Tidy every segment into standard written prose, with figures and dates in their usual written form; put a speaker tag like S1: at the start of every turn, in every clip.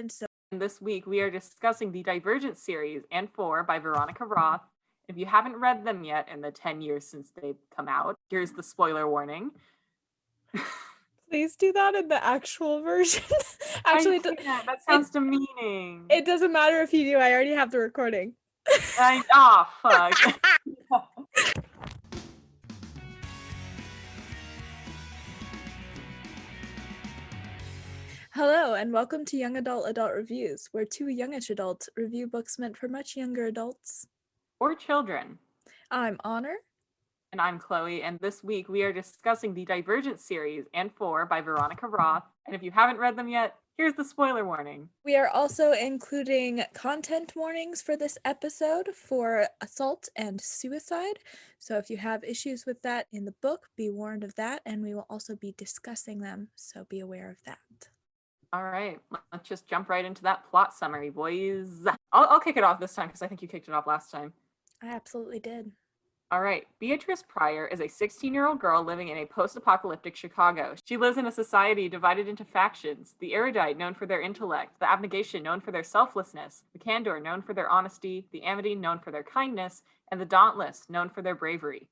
S1: happened. So
S2: This week we are discussing the Divergent series and 4 by Veronica Roth. If you haven't read them yet in the 10 years since they've come out, here's the spoiler warning.
S1: please do that in the actual version.
S2: I
S1: Actually,
S2: can't. That sounds demeaning.
S1: it doesn't matter if you do. I already have the recording.
S2: Fuck.
S1: Hello, and welcome to Young Adult Reviews, where two youngish adults review books meant for much younger adults.
S2: Or children.
S1: I'm Honor.
S2: And I'm Chloe, and this week we are discussing the Divergent series and 4 by Veronica Roth. And if you haven't read them yet, here's the spoiler warning.
S1: We are also including content warnings for this episode for assault and suicide. So if you have issues with that in the book, be warned of that, and we will also be discussing them, so be aware of that.
S2: All right, let's just jump right into that plot summary, boys. I'll kick it off this time because I think you kicked it off last time.
S1: I absolutely did.
S2: All right, Beatrice Pryor is a 16-year-old girl living in a post-apocalyptic Chicago. She lives in a society divided into factions: the erudite, known for their intellect; the abnegation, known for their selflessness; the candor, known for their honesty; the amity, known for their kindness; and the dauntless, known for their bravery.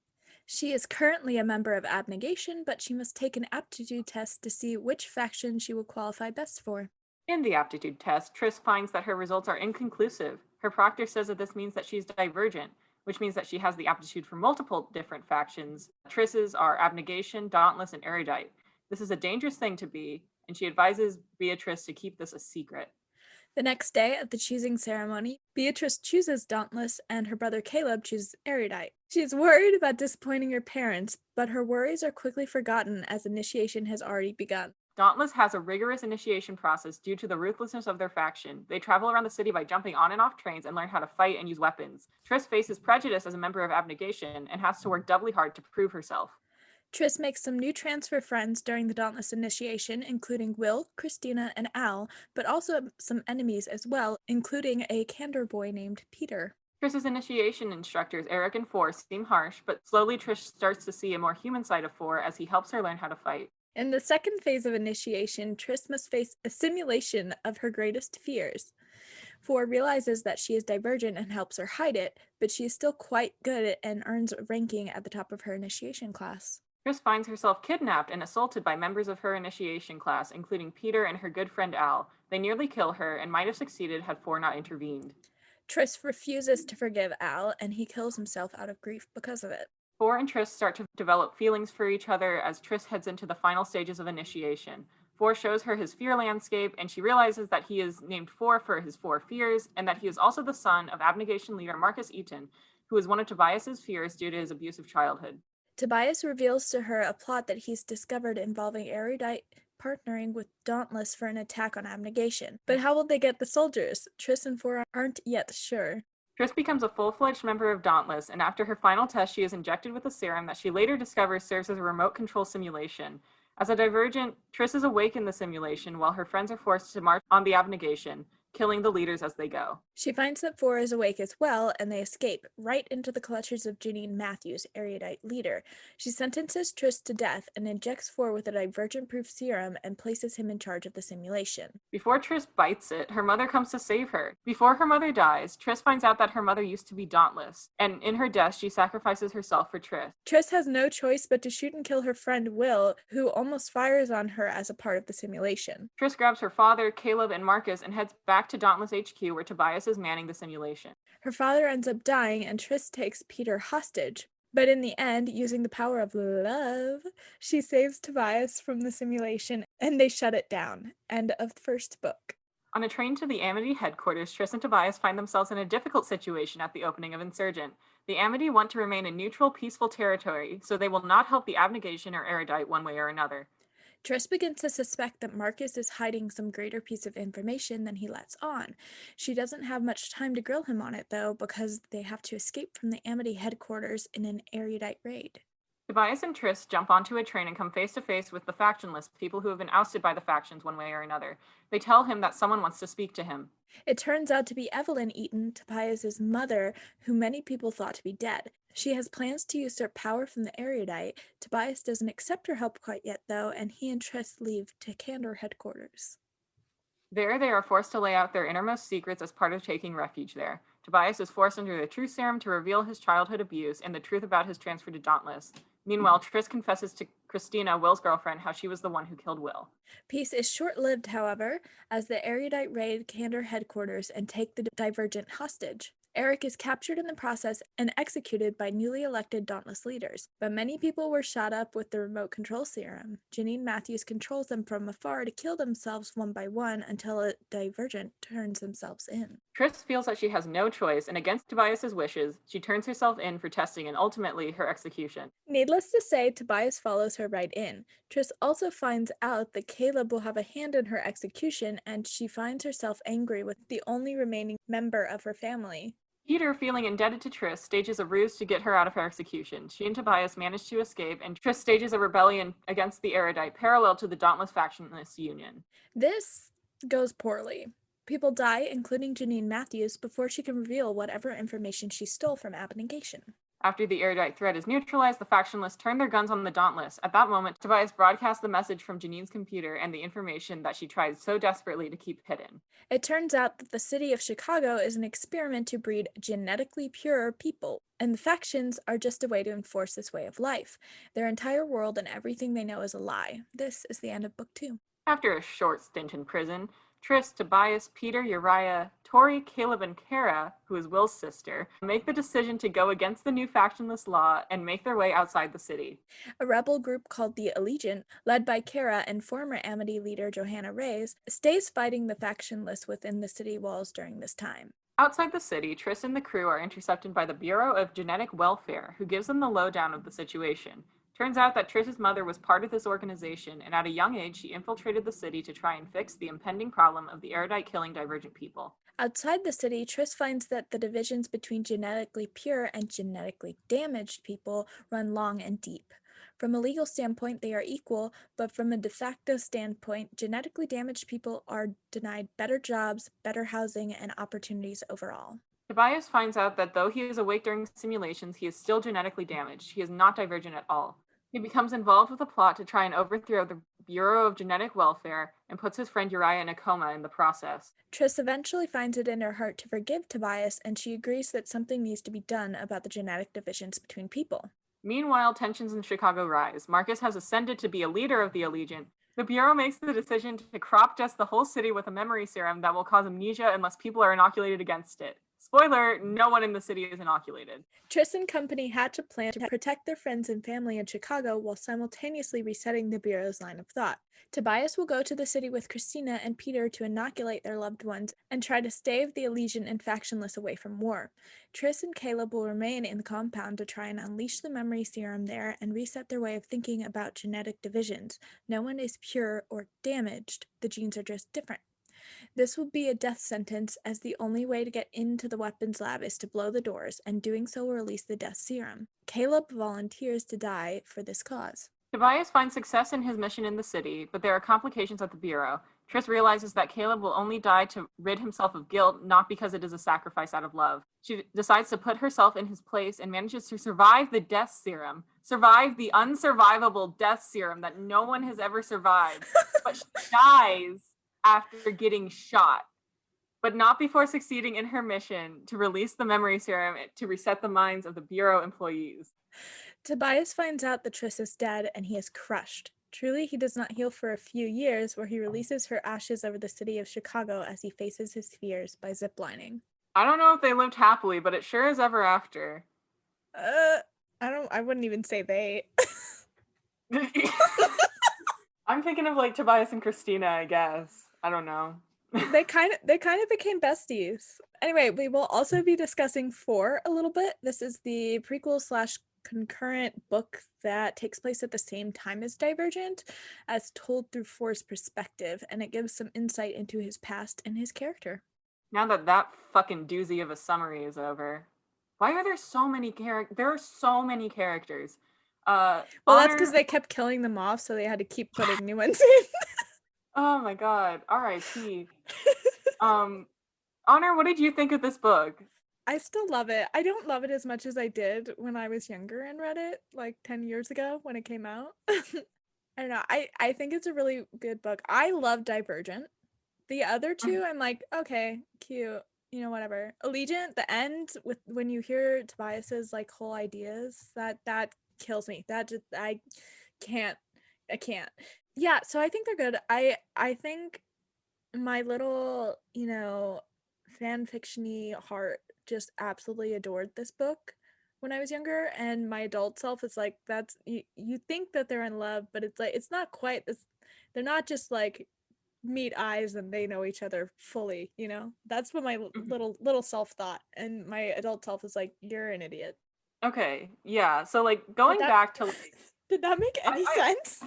S1: She is currently a member of Abnegation, but she must take an aptitude test to see which faction she will qualify best for.
S2: In the aptitude test, Tris finds that her results are inconclusive. Her proctor says that this means that she's divergent, which means that she has the aptitude for multiple different factions. Tris's are abnegation, dauntless, and erudite. This is a dangerous thing to be, and she advises Beatrice to keep this a secret.
S1: The next day, at the choosing ceremony, Beatrice chooses Dauntless and her brother Caleb chooses Erudite. She is worried about disappointing her parents, but her worries are quickly forgotten as initiation has already begun.
S2: Dauntless has a rigorous initiation process due to the ruthlessness of their faction. They travel around the city by jumping on and off trains and learn how to fight and use weapons. Tris faces prejudice as a member of Abnegation and has to work doubly hard to prove herself.
S1: Tris makes some new transfer friends during the Dauntless initiation, including Will, Christina, and Al, but also some enemies as well, including a candor boy named Peter.
S2: Tris's initiation instructors, Eric and Four, seem harsh, but slowly Trish starts to see a more human side of Four as he helps her learn how to fight.
S1: In the second phase of initiation, Tris must face a simulation of her greatest fears. Four realizes that she is divergent and helps her hide it, but she is still quite good and earns a ranking at the top of her initiation class.
S2: Tris finds herself kidnapped and assaulted by members of her initiation class, including Peter and her good friend Al. They nearly kill her and might have succeeded had Four not intervened.
S1: Tris refuses to forgive Al, and he kills himself out of grief because of it.
S2: Four and Tris start to develop feelings for each other as Tris heads into the final stages of initiation. Four shows her his fear landscape, and she realizes that he is named Four for his four fears, and that he is also the son of Abnegation leader Marcus Eaton, who is one of Tobias's fears due to his abusive childhood.
S1: Tobias reveals to her a plot that he's discovered involving Erudite partnering with Dauntless for an attack on Abnegation. But how will they get the soldiers? Tris and Four aren't yet sure.
S2: Tris becomes a full-fledged member of Dauntless, and after her final test, she is injected with a serum that she later discovers serves as a remote control simulation. As a divergent, Tris is awake in the simulation while her friends are forced to march on the Abnegation, killing the leaders as they go.
S1: She finds that Four is awake as well, and they escape right into the clutches of Janine Matthews, Erudite leader. She sentences Tris to death and injects Four with a divergent-proof serum and places him in charge of the simulation.
S2: Before Tris bites it, her mother comes to save her. Before her mother dies, Tris finds out that her mother used to be dauntless, and in her death, she sacrifices herself for Tris.
S1: Tris has no choice but to shoot and kill her friend Will, who almost fires on her as a part of the simulation.
S2: Tris grabs her father, Caleb, and Marcus and heads back to Dauntless HQ where Tobias is manning the simulation.
S1: Her father ends up dying, and Tris takes Peter hostage. But in the end, using the power of love, she saves Tobias from the simulation, and they shut it down. End of the first book.
S2: On a train to the Amity headquarters, Tris and Tobias find themselves in a difficult situation at the opening of Insurgent. The Amity want to remain a neutral, peaceful territory, so they will not help the Abnegation or Erudite one way or another.
S1: Tris begins to suspect that Marcus is hiding some greater piece of information than he lets on. She doesn't have much time to grill him on it, though, because they have to escape from the Amity headquarters in an erudite raid.
S2: Tobias and Tris jump onto a train and come face to face with the factionless, people who have been ousted by the factions one way or another. They tell him that someone wants to speak to him.
S1: It turns out to be Evelyn Eaton, Tobias's mother, who many people thought to be dead. She has plans to usurp power from the erudite. Tobias doesn't accept her help quite yet, though, and he and Tris leave to Candor headquarters.
S2: There, they are forced to lay out their innermost secrets as part of taking refuge there. Tobias is forced under the truth serum to reveal his childhood abuse and the truth about his transfer to Dauntless. Meanwhile, Tris confesses to Christina, Will's girlfriend, how she was the one who killed Will.
S1: Peace is short-lived, however, as the erudite raid Candor headquarters and take the Divergent hostage. Eric is captured in the process and executed by newly elected Dauntless leaders, but many people were shot up with the remote control serum. Janine Matthews controls them from afar to kill themselves one by one until a Divergent turns themselves in.
S2: Tris feels that she has no choice, and against Tobias's wishes, she turns herself in for testing and ultimately her execution.
S1: Needless to say, Tobias follows her right in. Triss also finds out that Caleb will have a hand in her execution, and she finds herself angry with the only remaining member of her family.
S2: Peter, feeling indebted to Tris, stages a ruse to get her out of her execution. She and Tobias manage to escape, and Tris stages a rebellion against the Erudite, parallel to the Dauntless Factionless Union.
S1: This goes poorly. People die, including Janine Matthews, before she can reveal whatever information she stole from Abnegation.
S2: After the Erudite threat is neutralized, the factionless turn their guns on the Dauntless. At that moment, Tobias broadcasts the message from Janine's computer and the information that she tried so desperately to keep hidden.
S1: It turns out that the city of Chicago is an experiment to breed genetically pure people, and the factions are just a way to enforce this way of life. Their entire world and everything they know is a lie. This is the end of book 2.
S2: After a short stint in prison, Tris, Tobias, Peter, Uriah, Tori, Caleb, and Kara, who is Will's sister, make the decision to go against the new factionless law and make their way outside the city.
S1: A rebel group called the Allegiant, led by Kara and former Amity leader Johanna Reyes, stays fighting the factionless within the city walls during this time.
S2: Outside the city, Tris and the crew are intercepted by the Bureau of Genetic Welfare, who gives them the lowdown of the situation. Turns out that Tris's mother was part of this organization, and at a young age, she infiltrated the city to try and fix the impending problem of the erudite killing Divergent people.
S1: Outside the city, Triss finds that the divisions between genetically pure and genetically damaged people run long and deep. From a legal standpoint, they are equal, but from a de facto standpoint, genetically damaged people are denied better jobs, better housing, and opportunities overall.
S2: Tobias finds out that though he is awake during simulations, he is still genetically damaged. He is not Divergent at all. He becomes involved with a plot to try and overthrow the Bureau of Genetic Welfare and puts his friend Uriah in a coma in the process.
S1: Triss eventually finds it in her heart to forgive Tobias, and she agrees that something needs to be done about the genetic divisions between people.
S2: Meanwhile, tensions in Chicago rise. Marcus has ascended to be a leader of the Allegiant. The Bureau makes the decision to crop dust the whole city with a memory serum that will cause amnesia unless people are inoculated against it. Spoiler, no one in the city is inoculated.
S1: Triss and company hatch a plan to protect their friends and family in Chicago while simultaneously resetting the Bureau's line of thought. Tobias will go to the city with Christina and Peter to inoculate their loved ones and try to stave the Allegiant and factionless away from war. Triss and Caleb will remain in the compound to try and unleash the memory serum there and reset their way of thinking about genetic divisions. No one is pure or damaged, the genes are just different. This will be a death sentence, as the only way to get into the weapons lab is to blow the doors, and doing so will release the death serum. Caleb volunteers to die for this cause.
S2: Tobias finds success in his mission in the city, but there are complications at the Bureau. Triss realizes that Caleb will only die to rid himself of guilt, not because it is a sacrifice out of love. She decides to put herself in his place and manages to survive the death serum. Survive the unsurvivable death serum that no one has ever survived. But she dies after getting shot, but not before succeeding in her mission to release the memory serum to reset the minds of the Bureau employees.
S1: Tobias finds out that Triss is dead, and he is crushed. Truly, he does not heal for a few years, where he releases her ashes over the city of Chicago as he faces his fears by ziplining.
S2: I don't know if they lived happily, but it sure is ever after.
S1: I wouldn't even say they.
S2: I'm thinking of like Tobias and Christina, I guess. I don't know.
S1: They kind of became besties. Anyway, we will also be discussing 4 a little bit. This is the prequel / concurrent book that takes place at the same time as Divergent, as told through 4's perspective, and it gives some insight into his past and his character.
S2: Now that fucking doozy of a summary is over, why are there so many characters? There are so many characters.
S1: Well, that's because they kept killing them off, so they had to keep putting new ones in.
S2: Oh my god. R.I.P. Honor, what did you think of this book?
S1: I still love it. I don't love it as much as I did when I was younger and read it, like 10 years ago when it came out. I don't know. I think it's a really good book. I love Divergent. The other two, I'm like, okay, cute, you know, whatever. Allegiant, the end with when you hear Tobias's like whole ideas, that kills me. That just can't, I can't. Yeah, so I think they're good. I think my little, you know, fan fictiony heart just absolutely adored this book when I was younger, and my adult self is like, that's you think that they're in love, but it's like it's not quite this. They're not just like meet eyes and they know each other fully, you know. That's what my
S2: Mhm.
S1: little self thought, and my adult self is like, you're an idiot.
S2: Okay, yeah. So like
S1: Did
S2: going
S1: that
S2: back to like
S1: did that make any
S2: I
S1: sense?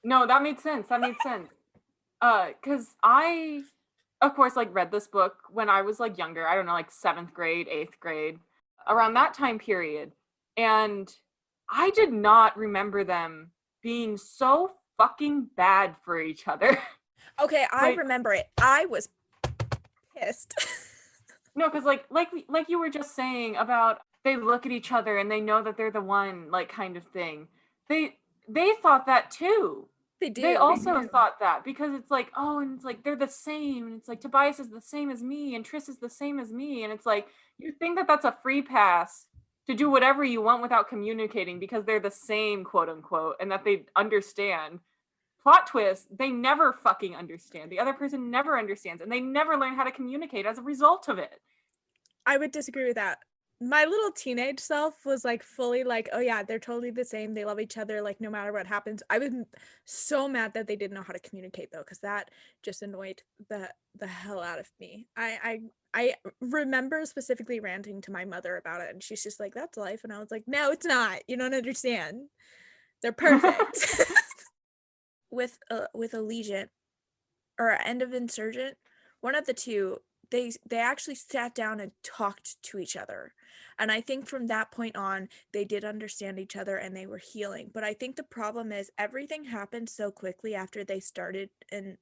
S2: no, that made sense. That made sense. Cause I of course like read this book when I was like younger. I don't know, like 7th grade, 8th grade, around that time period. And I did not remember them being so fucking bad for each other.
S1: Okay, I
S2: Like
S1: remember it. I was pissed.
S2: no, because like you were just saying about they look at each other and they know that they're the one, like kind of thing. They thought that too.
S1: They
S2: They
S1: do.
S2: also thought that because it's like, oh, and it's like they're the same, and it's like Tobias is the same as me, and Triss is the same as me, and it's like you think that that's a free pass to do whatever you want without communicating because they're the same, quote unquote, and that they understand. Plot twist, they never fucking understand. The other person never understands, and they never learn how to communicate as a result of it.
S1: I would disagree with that. My little teenage self was like fully like, oh yeah, they're totally the same. They love each other like no matter what happens. I was so mad that they didn't know how to communicate though, because that just annoyed the hell out of me. I remember specifically ranting to my mother about it, and she's just like, that's life. And I was like, no, it's not. You don't understand. They're perfect. With Allegiant or End of Insurgent, one of the two, they actually sat down and talked to each other. And I think from that point on, they did understand each other and they were healing. But I think the problem is everything happened so quickly after they started and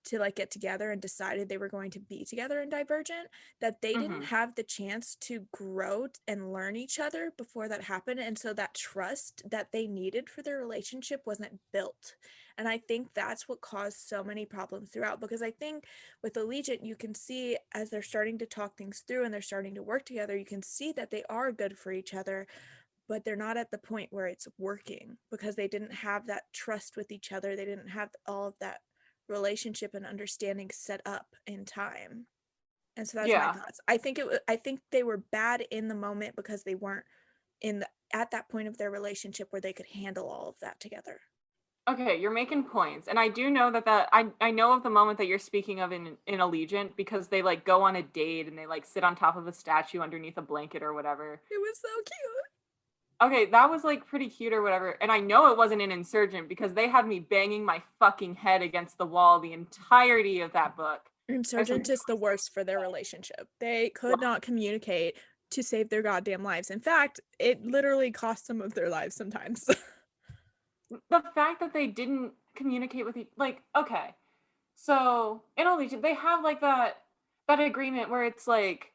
S1: to like get together and decided they were going to be together in Divergent, that they didn't
S2: Hmm.
S1: have the chance to grow and learn each other before that happened, and so that trust that they needed for their relationship wasn't built. And I think that's what caused so many problems throughout, because I think with Allegiant you can see as they're starting to talk things through and they're starting to work together, you can see that they are good for each other, but they're not at the point where it's working because they didn't have that trust with each other. They didn't have all of that relationship and understanding set up in time. And so that's my
S2: Yeah.
S1: thoughts. I think they were bad in the moment because they weren't in the at that point of their relationship where they could handle all of that together.
S2: Okay, you're making points, and I do know that I know of the moment that you're speaking of in Allegiant because they like go on a date and they like sit on top of a statue underneath a blanket or whatever.
S1: It was so cute.
S2: Okay, that was like pretty cute or whatever, and I know it wasn't an Insurgent because they had me banging my fucking head against the wall the entirety of that book. There's some
S1: Insurgent is the worst for their relationship. They could
S2: well,
S1: not communicate to save their goddamn lives. In fact, it literally cost some of their lives sometimes.
S2: the fact that they didn't communicate with each like okay. So in Allegiant, they have like that agreement where it's like,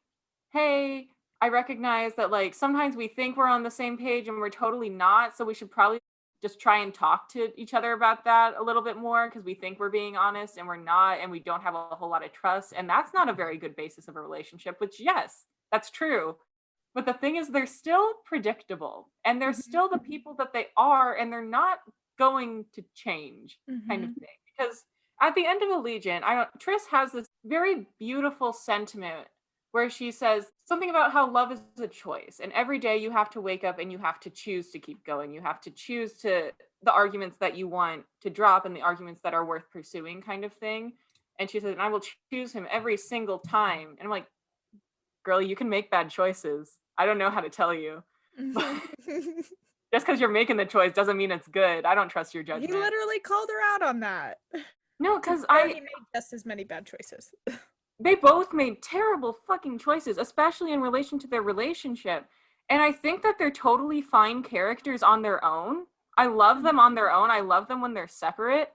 S2: hey, I recognize that like sometimes we think we're on the same page and we're totally not, so we should probably just try and talk to each other about that a little bit more because we think we're being honest and we're not and we don't have a whole lot of trust and that's not a very good basis of a relationship, which yes, that's true. But the thing is they're still predictable and they're
S1: Mhm.
S2: still the people that they are and they're not going to change kind of
S1: Mhm.
S2: thing because at the end of Allegiant, I don't, Triss has this very beautiful sentiment where she says something about how love is a choice, and every day you have to wake up and you have to choose to keep going. You have to choose to the arguments that you want to drop and the arguments that are worth pursuing, kind of thing. And she said, "And I will choose him every single time." And I'm like, "Girl, you can make bad choices. I don't know how to tell you, but just because you're making the choice doesn't mean it's good. I don't trust your
S1: He
S2: judgment."
S1: literally called her out on that.
S2: No,
S1: To be
S2: because
S1: fair,
S2: I
S1: he made just as many bad choices.
S2: they both made terrible fucking choices, especially in relation to their relationship. And I think that they're totally fine characters on their own. I love them on their own. I love them when they're separate.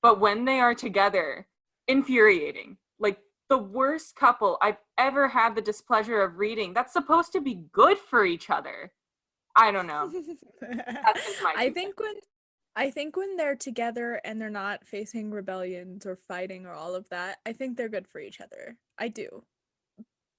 S2: But when they are together, infuriating. Like the worst couple I've ever had the displeasure of reading that's supposed to be good for each other. I don't know. That's just my
S1: I
S2: two
S1: think
S2: cents.
S1: I think when they're together and they're not facing rebellions or fighting or all of that, I think they're good for each other. I do.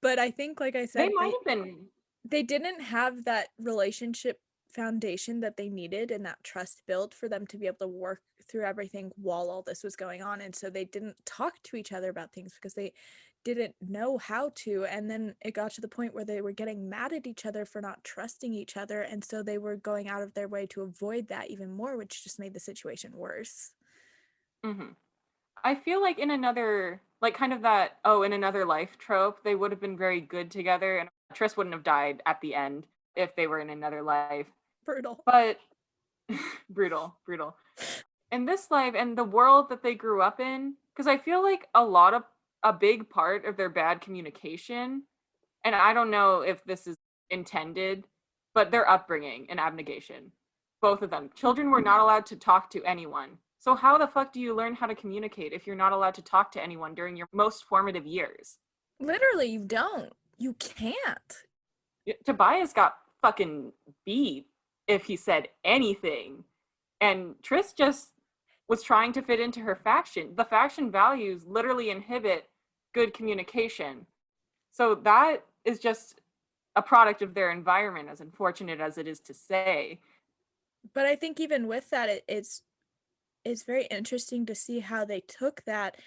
S1: But I think, like I
S2: They
S1: said,
S2: might
S1: they
S2: have been.
S1: they didn't have that relationship foundation that they needed and that trust built for them to be able to work through everything while all this was going on. And so they didn't talk to each other about things because they didn't know how to. And then it got to the point where they were getting mad at each other for not trusting each other. And so they were going out of their way to avoid that even more, which just made the situation worse.
S2: Hmm. I feel like in another, like kind of that, oh, in another life trope, they would have been very good together, and Triss wouldn't have died at the end if they were in another life.
S1: Brutal.
S2: But brutal, brutal. In this life and the world that they grew up in, because I feel like a big part of their bad communication, and I don't know if this is intended, but their upbringing and abnegation. Both of them. Children were not allowed to talk to anyone. So how the fuck do you learn how to communicate if you're not allowed to talk to anyone during your most formative years?
S1: Literally, you don't. You can't.
S2: Tobias got fucking beat if he said anything. And Triss just was trying to fit into her faction. The faction values literally inhibit good communication. So that is just a product of their environment, as unfortunate as it is to say.
S1: But I think even with that, it's very interesting to see how they took that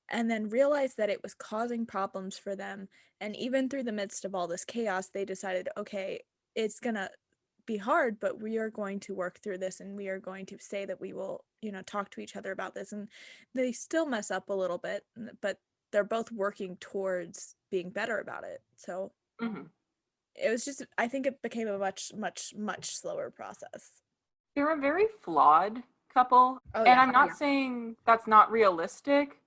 S1: and then realized that it was causing problems for them. And even through the midst of all this chaos, they decided, okay, it's gonna be hard, but we are going to work through this and we are going to say that we will, talk to each other about this. And they still mess up a little bit, but they're both working towards being better about it. So
S2: Mhm.
S1: it was just, I think it became a much, much, much slower process.
S2: They're a very flawed couple.
S1: Oh,
S2: And
S1: yeah.
S2: I'm not saying that's not realistic,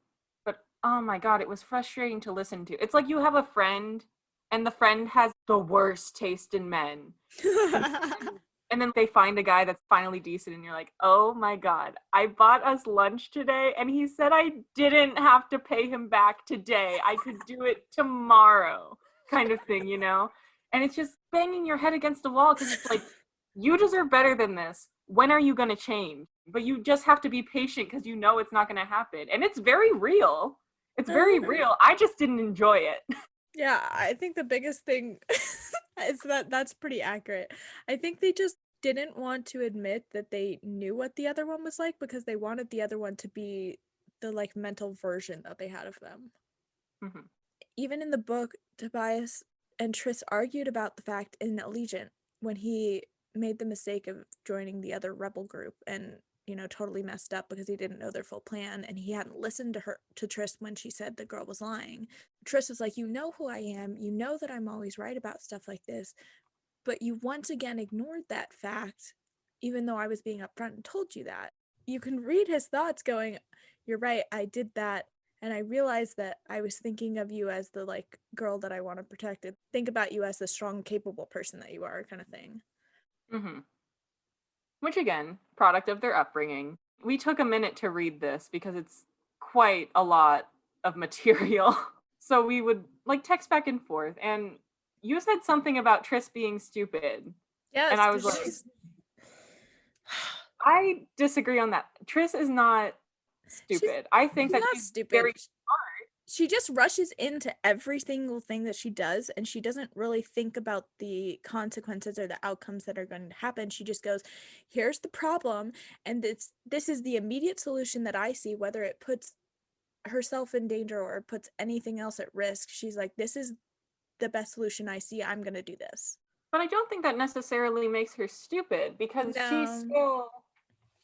S2: but oh my God, it was frustrating to listen to. It's like you have a friend, and the friend has the worst taste in men. And and then they find a guy that's finally decent, and you're like, oh my God, I bought us lunch today, and he said I didn't have to pay him back today. I could do it tomorrow, kind of thing, you know? And it's just banging your head against a wall because it's like, you deserve better than this. When are you going to change? But you just have to be patient because you know it's not going to happen. And it's very real. It's very real. I just didn't enjoy it.
S1: Yeah, I think the biggest thing is that that's pretty accurate. I think they just didn't want to admit that they knew what the other one was like because they wanted the other one to be the like mental version that they had of them.
S2: Mhm.
S1: Even in the book, Tobias and Triss argued about the fact in Allegiant when he made the mistake of joining the other rebel group and totally messed up because he didn't know their full plan and he hadn't listened to Triss when she said the girl was lying. Triss was like, "You know who I am. You know that I'm always right about stuff like this, but you once again ignored that fact, even though I was being upfront and told you that." You can read his thoughts going, "You're right, I did that. And I realized that I was thinking of you as the like girl that I want to protect and think about you as the strong, capable person that you are," kind of thing.
S2: Mhm. Which again, product of their upbringing. We took a minute to read this because it's quite a lot of material. So we would like text back and forth, and you said something about Triss being stupid. And
S1: Yes,
S2: I was
S1: because
S2: like, I disagree on that. Triss is not
S1: she's
S2: stupid. I think
S1: she's
S2: that
S1: not
S2: she's very
S1: stupid. She just rushes into every single thing that she does and she doesn't really think about the consequences or the outcomes that are going to happen. She just goes, "Here's the problem and this is the immediate solution that I see, whether it puts herself in danger or puts anything else at risk." She's like, "This is the best solution I see. I'm going to do this."
S2: but I don't think that necessarily makes her stupid because
S1: No.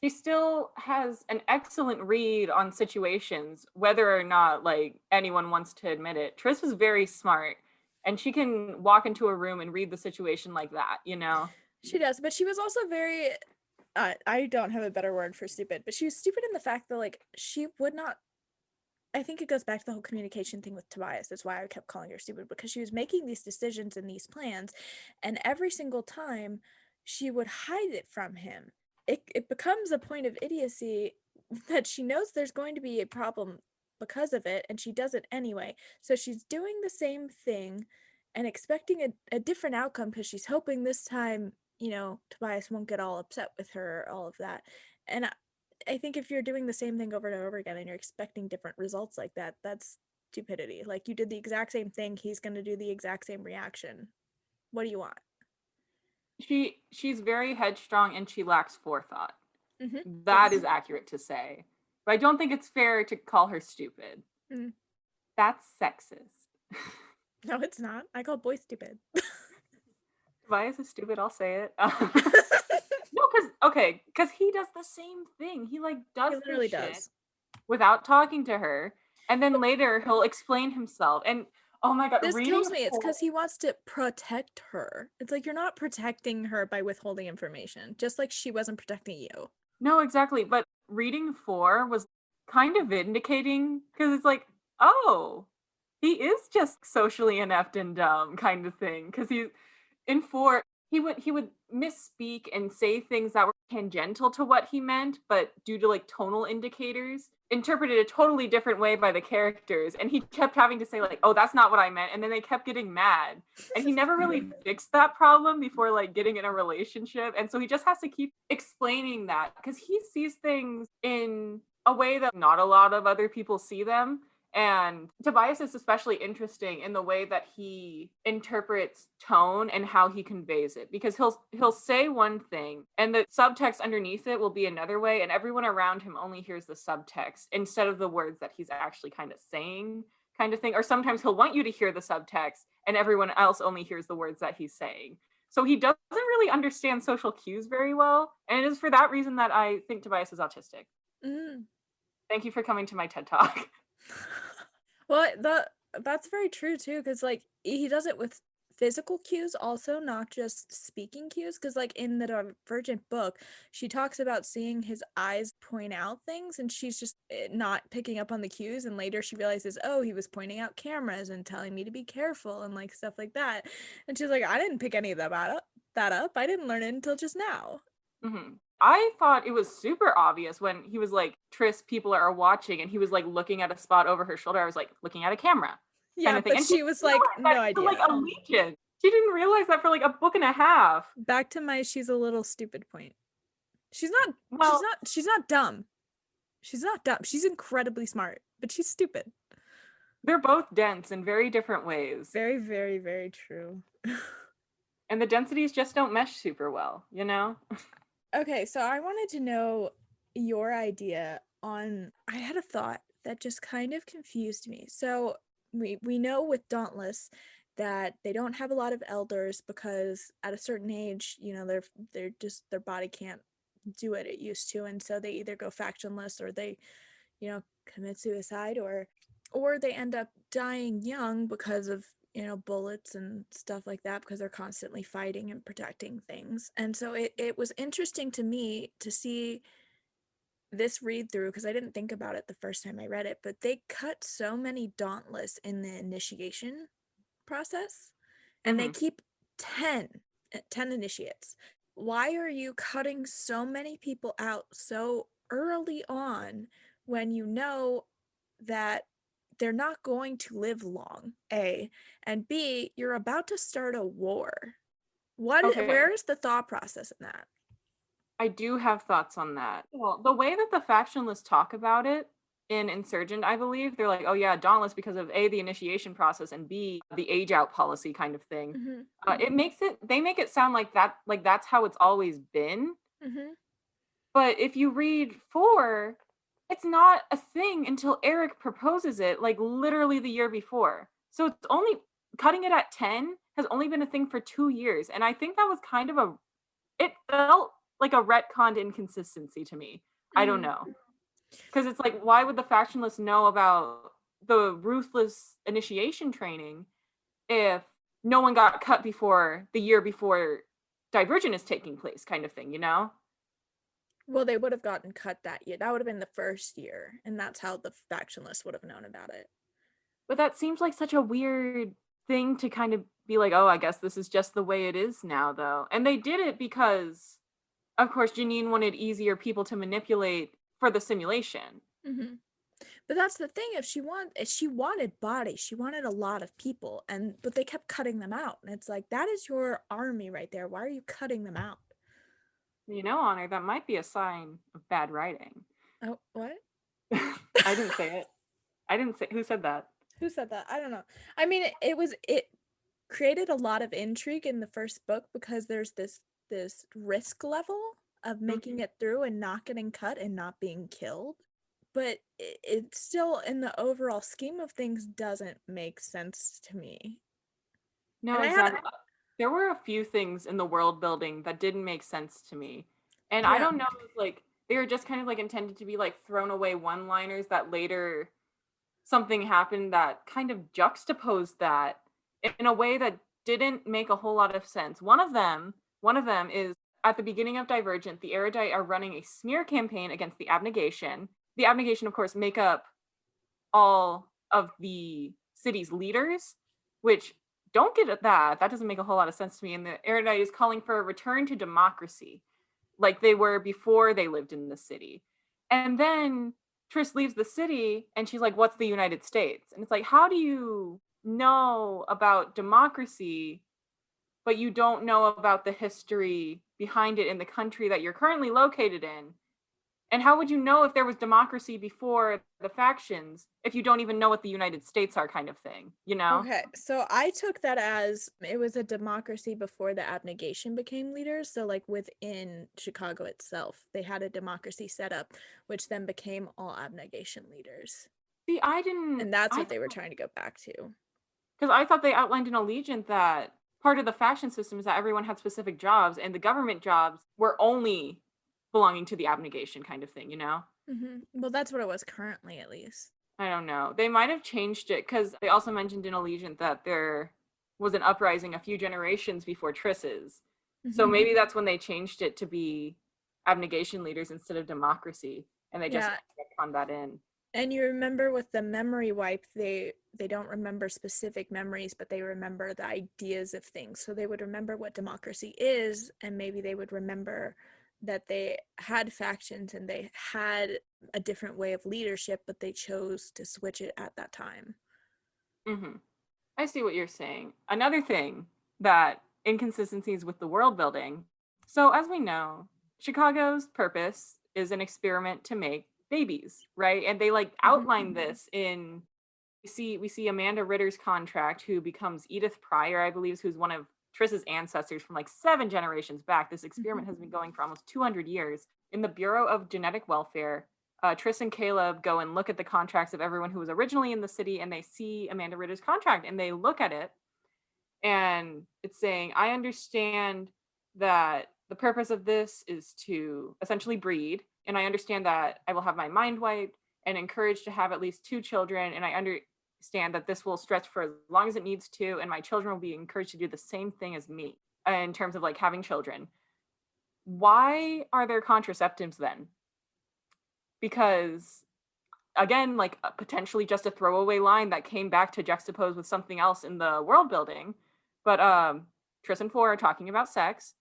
S2: she still has an excellent read on situations, whether or not like anyone wants to admit it. Triss is very smart, and she can walk into a room and read the situation like that, you know?
S1: She does, but she was also very I don't have a better word for stupid, but she was stupid in the fact that like she would not. I think it goes back to the whole communication thing with Tobias. That's why I kept calling her stupid because she was making these decisions and these plans, and every single time she would hide it from him. It becomes a point of idiocy that she knows there's going to be a problem because of it, and she does it anyway. So she's doing the same thing and expecting a different outcome because she's hoping this time, Tobias won't get all upset with her, all of that. And I think if you're doing the same thing over and over again and you're expecting different results like that, that's stupidity. Like, you did the exact same thing, he's going to do the exact same reaction. What do you want?
S2: She's very headstrong and she lacks forethought.
S1: Mm-hmm.
S2: That
S1: Yes.
S2: is accurate to say. But I don't think it's fair to call her stupid.
S1: Mm.
S2: That's sexist.
S1: No, it's not. I call boys stupid.
S2: Tobias is stupid, I'll say it. No, because he does the same thing. He like
S1: He
S2: does this
S1: literally
S2: shit
S1: does.
S2: without talking to her, and then later he'll explain himself. And oh my god,
S1: This
S2: reading
S1: kills me. It's
S2: for
S1: because he wants to protect her. It's like, you're not protecting her by withholding information, just like she wasn't protecting you.
S2: no, exactly. But reading 4 was kind of vindicating because it's like, oh, he is just socially inept and dumb kind of thing. Because he's in 4, he would misspeak and say things that were tangential to what he meant, but due to like tonal indicators, interpreted a totally different way by the characters. And he kept having to say like, "Oh, that's not what I meant," and then they kept getting mad. And he never really fixed that problem before like getting in a relationship. And so he just has to keep explaining that because he sees things in a way that not a lot of other people see them. And Tobias is especially interesting in the way that he interprets tone and how he conveys it, because he'll say one thing and the subtext underneath it will be another way, and everyone around him only hears the subtext instead of the words that he's actually kind of saying, kind of thing. Or sometimes he'll want you to hear the subtext and everyone else only hears the words that he's saying. So he doesn't really understand social cues very well, and it is for that reason that I think Tobias is autistic.
S1: Mm.
S2: Thank you for coming to my TED Talk.
S1: Well, that's very true too, because like he does it with physical cues also, not just speaking cues. Because like in the Divergent book, she talks about seeing his eyes point out things, and she's just not picking up on the cues. And later she realizes, oh, he was pointing out cameras and telling me to be careful and like stuff like that. And she's like, I didn't pick any of that up. I didn't learn it until just now.
S2: Mm-hmm. I thought it was super obvious when he was like, Tris, people are watching, and he was like looking at a spot over her shoulder. I was like, looking at a camera kind
S1: Yeah,
S2: of thing.
S1: but
S2: And she
S1: she
S2: didn't
S1: was like,
S2: realize that
S1: no
S2: for like
S1: idea.
S2: a legion. She didn't realize that for like a book and a half.
S1: Back to my she's a little stupid point. She's not she's
S2: Well,
S1: not she's not dumb. She's not dumb. She's incredibly smart, but she's stupid.
S2: they're both dense in very different ways.
S1: Very, very, very true.
S2: And the densities just don't mesh super well, you know?
S1: Okay, so I wanted to know your idea on I had a thought that just kind of confused me. So we know with Dauntless that they don't have a lot of elders because at a certain age, they're just their body can't do what it used to, and so they either go factionless or they commit suicide, or they end up dying young because of bullets and stuff like that, because they're constantly fighting and protecting things. And so it was interesting to me to see this read through, because I didn't think about it the first time I read it, but they cut so many dauntless in the initiation process, and they
S2: Mm-hmm.
S1: keep 10 initiates. Why are you cutting so many people out so early on when you know that they're not going to live long? A, and B, you're about to start a war.
S2: Okay.
S1: Where is the thought process in that?
S2: I do have thoughts on that. Well, the way that the factionalists talk about it in Insurgent, I believe, they're like, oh yeah, Dauntless because of A, the initiation process, and B, the age out policy kind of thing.
S1: Mm-hmm.
S2: They make it sound like that's how it's always been.
S1: Mm-hmm.
S2: But if you read 4, it's not a thing until Eric proposes it, like literally the year before. So it's only cutting it at 10 has only been a thing for 2 years. And I think that was kind of it felt like a retconned inconsistency to me. I don't
S1: Mm-hmm.
S2: know. Because it's like, why would the factionalists know about the ruthless initiation training if no one got cut before the year before Divergent is taking place, kind of thing, you know?
S1: Well, they would have gotten cut that year. That would have been the first year, and that's how the factionalists would have known about it.
S2: But that seems like such a weird thing to kind of be like, oh, I guess this is just the way it is now, though. And they did it because, of course, Janine wanted easier people to manipulate for the simulation.
S1: Mm-hmm. But that's the thing. If she wanted bodies, she wanted a lot of people, but they kept cutting them out, and it's like, that is your army right there. Why are you cutting them out?
S2: Honor, that might be a sign of bad writing.
S1: Oh, what?
S2: I didn't say it. I didn't say. Who said that?
S1: Who said that? I don't know. I mean, it created a lot of intrigue in the first book because there's this risk level of making
S2: Mhm.
S1: it through and not getting cut and not being killed. But it still, in the overall scheme of things, doesn't make sense to me.
S2: No,
S1: And I had,
S2: exactly. There were a few things in the world building that didn't make sense to me. And I
S1: yeah,
S2: don't know if like they were just kind of like intended to be like thrown away one-liners that later something happened that kind of juxtaposed that in a way that didn't make a whole lot of sense. One of them is at the beginning of Divergent, the Erudite are running a smear campaign against the Abnegation. The Abnegation, of course, make up all of the city's leaders, which don't get at that. That doesn't make a whole lot of sense to me. And the Erudite is calling for a return to democracy, like they were before they lived in the city. And then Triss leaves the city and she's like, "What's the United States?" And it's like, how do you know about democracy, but you don't know about the history behind it in the country that you're currently located in? And how would you know if there was democracy before the factions if you don't even know what the United States are, kind of thing, you know?
S1: okay. So I took that as it was a democracy before the abnegation became leaders. So like within Chicago itself, they had a democracy set up, which then became all abnegation leaders.
S2: See, I didn't,
S1: And that's
S2: I
S1: what they were
S2: thought,
S1: trying to go back to.
S2: because I thought they outlined in Allegiant that part of the faction system is that everyone had specific jobs and the government jobs were only belonging to the abnegation, kind of thing, you know?
S1: Well, that's what it was currently, at least.
S2: I don't know. They might have changed it because they also mentioned in Allegiant that there was an uprising a few generations before Triss's. So
S1: hmm
S2: maybe that's when they changed it to be abnegation leaders instead of democracy, and they just
S1: Yeah,
S2: on that in.
S1: and you remember with the memory wipe, they don't remember specific memories, but they remember the ideas of things. So they would remember what democracy is, and maybe they would remember that they had factions and they had a different way of leadership, but they chose to switch it at that time.
S2: Mm-hmm. I see what you're saying. Another thing that inconsistencies with the world building. So, as we know, Chicago's purpose is an experiment to make babies, right? And they like
S1: hmm
S2: outline this in we see Amanda Ritter's contract, who becomes Edith Pryor, I believe, who's one of Triss's ancestors from like 7 generations back. This
S1: hmm
S2: experiment has been going for almost 200 years. In the Bureau of Genetic Welfare, Triss and Caleb go and look at the contracts of everyone who was originally in the city, and they see Amanda Ritter's contract, and they look at it, and it's saying, "I understand that the purpose of this is to essentially breed, and I understand that I will have my mind wiped and encouraged to have at least 2 children, and I understand that this will stretch for as long as it needs to, and my children will be encouraged to do the same thing as me in terms of like having children." Why are there contraceptives then? Because again, like potentially just a throwaway line that came back to juxtapose with something else in the world building. But Triss and Four are talking about sex,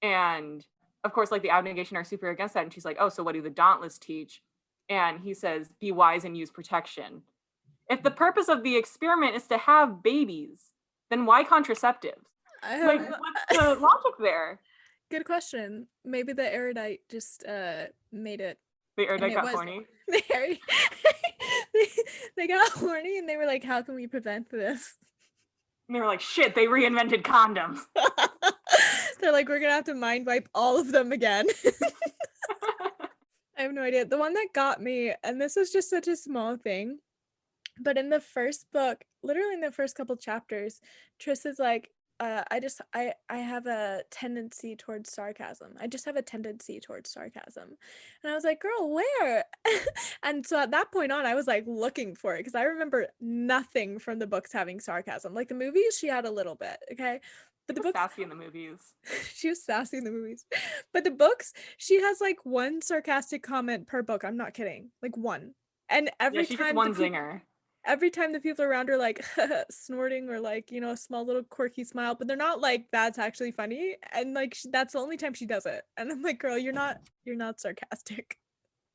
S2: and of course, like the abnegation are super against that. And she's like, "Oh, so what do the Dauntless teach?" And he says, "Be wise and use protection." If the purpose of the experiment is to have babies, then why contraceptives? Like,
S1: Um,
S2: what's the logic there?
S1: good question. Maybe the erudite just made it,
S2: The
S1: and
S2: Erudite
S1: it
S2: got
S1: was
S2: horny.
S1: very. they, they got horny, and they were like, "How can we prevent this?"
S2: And they were like, "Shit, they reinvented condoms."
S1: They're like, "We're gonna have to mind wipe all of them again." I have no idea. The one that got me, and this is just such a small thing, but in the first book, literally in the first couple chapters, Triss is like, I have a tendency towards sarcasm. I just have a tendency towards sarcasm. And I was like, girl, where? And so at that point on, I was like looking for it because I remember nothing from the books having sarcasm. Like the movies, she had a little bit, okay?
S2: She
S1: But the
S2: was
S1: books,
S2: sassy in the movies.
S1: she was sassy in the movies. But the books, she has like one sarcastic comment per book. I'm not kidding. Like one. And
S2: Yeah, she gets one zinger.
S1: every time the people around her like snorting or like, a small little quirky smile, but they're not like that's actually funny. And like that's the only time she does it. And I'm like, girl, you're not sarcastic.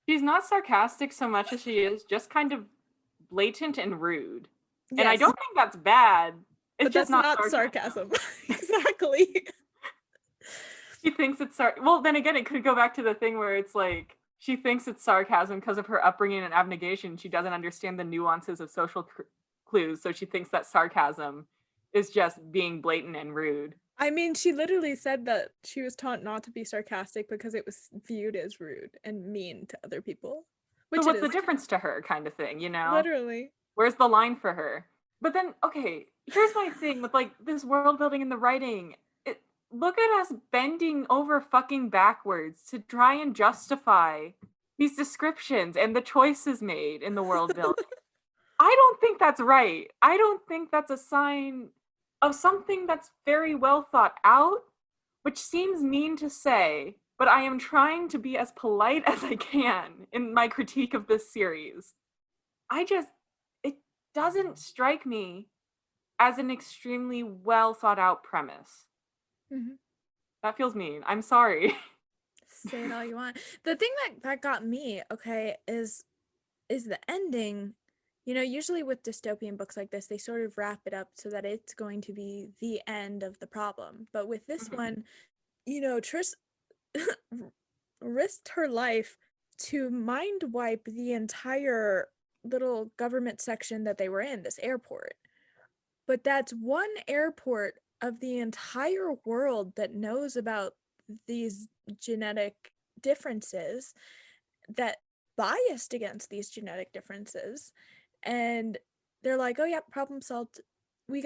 S2: She's not sarcastic so much as she is just kind of blatant and rude. And I
S1: Yes,
S2: don't think that's bad. It's
S1: but
S2: just
S1: that's
S2: not
S1: not
S2: sarcasm.
S1: sarcasm. Exactly.
S2: she thinks it's well, then again, it could go back to the thing where it's like she thinks it's sarcasm because of her upbringing and abnegation. She doesn't understand the nuances of social clues, so she thinks that sarcasm is just being blatant and rude.
S1: I mean, she literally said that she was taught not to be sarcastic because it was viewed as rude and mean to other people,
S2: So
S1: which it
S2: what's the
S1: is,
S2: difference to her, kind of thing, you know?
S1: literally.
S2: Where's the line for her? But then, okay, here's my thing with like this world building and the writing. Look at us bending over fucking backwards to try and justify these descriptions and the choices made in the world building. I don't think that's right. I don't think that's a sign of something that's very well thought out, which seems mean to say, but I am trying to be as polite as I can in my critique of this series. It doesn't strike me as an extremely well thought out premise.
S1: Mhm.
S2: That feels mean. I'm sorry.
S1: Say it all you want. The thing that got me, okay, is the ending. You know, usually with dystopian books like this, they sort of wrap it up so that it's going to be the end of the problem. But with this
S2: Mhm.
S1: one, you know, Triss risked her life to mind wipe the entire little government section that they were in, this airport. But that's one airport of the entire world that knows about these genetic differences, that biased against these genetic differences, and they're like, "Oh yeah, problem solved. We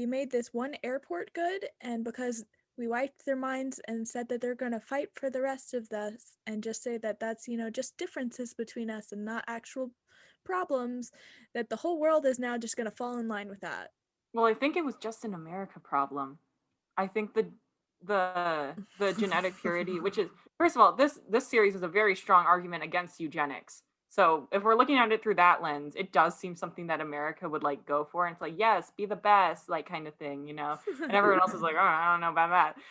S1: made this one airport good, and because we wiped their minds and said that they're going to fight for the rest of us and just say that that's, you know, just differences between us and not actual problems, that the whole world is now just going to fall in line with that."
S2: Well, I think it was just an America problem. I think the genetic purity, which is first of all, this series is a very strong argument against eugenics. So if we're looking at it through that lens, it does seem something that America would like go for. And it's like, yes, be the best, like kind of thing, you know? And everyone else is like, oh, I don't know about that.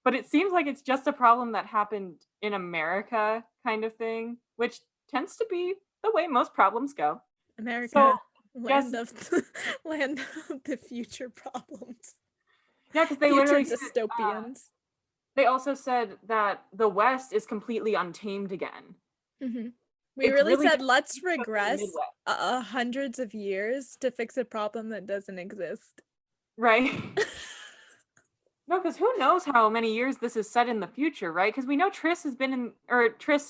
S2: But it seems like it's just a problem that happened in America, kind of thing, which tends to be the way most problems go. So
S1: America, land
S2: just
S1: of land of the future problems.
S2: yeah, because
S1: Future dystopians.
S2: they also said that the West is completely untamed again.
S1: Mhm. We
S2: It's
S1: really
S2: really
S1: said,
S2: just
S1: let's
S2: just in the
S1: regress
S2: Midwest,
S1: hundreds of years to fix a problem that doesn't exist.
S2: right? No, because who knows how many years this is set in the future, right? Because we know Triss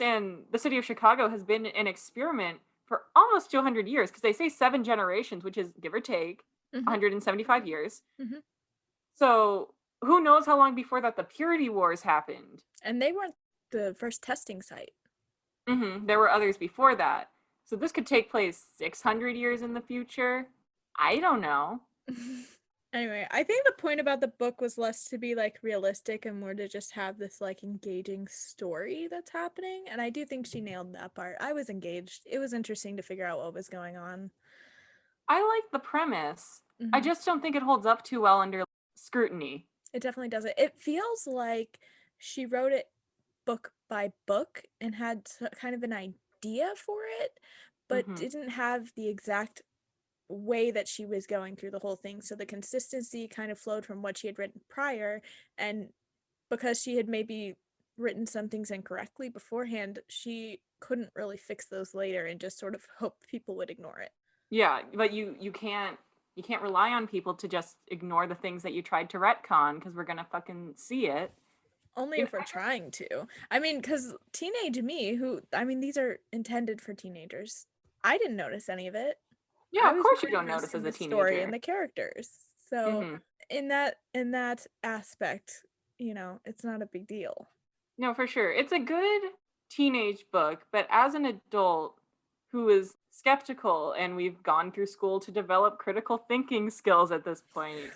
S2: and the city of Chicago has been an experiment for almost 200 years, because they say 7 generations, which is give or take
S1: Mhm,
S2: 175 years.
S1: mhm.
S2: So who knows how long before that the purity wars happened?
S1: And they weren't the first testing site.
S2: There were others before that. So this could take place 600 years in the future. I don't know.
S1: Anyway, I think the point about the book was less to be like realistic and more to just have this like engaging story that's happening. And I do think she nailed that part. I was engaged. It was interesting to figure out what was going on.
S2: I like the premise. I
S1: Mhm.
S2: just don't think it holds up too well under scrutiny.
S1: It definitely doesn't. It feels like she wrote it book by book and had kind of an idea for it, but
S2: hmm
S1: didn't have the exact way that she was going through the whole thing. So the consistency kind of flowed from what she had written prior, and because she had maybe written some things incorrectly beforehand, she couldn't really fix those later and just sort of hope people would ignore it.
S2: Yeah, but you can't rely on people to just ignore the things that you tried to retcon because we're gonna fucking see it.
S1: Only
S2: You know,
S1: if we're trying to. I mean, because teenage me, who, I mean, these are intended for teenagers. I didn't notice any of it.
S2: yeah,
S1: I
S2: of
S1: was
S2: course you
S1: more
S2: don't notice
S1: engrossed
S2: as
S1: in
S2: a
S1: the story and
S2: teenager.
S1: the characters. So
S2: hmm
S1: in that aspect, it's not a big deal.
S2: No, for sure. It's a good teenage book, but as an adult who is skeptical and we've gone through school to develop critical thinking skills at this point,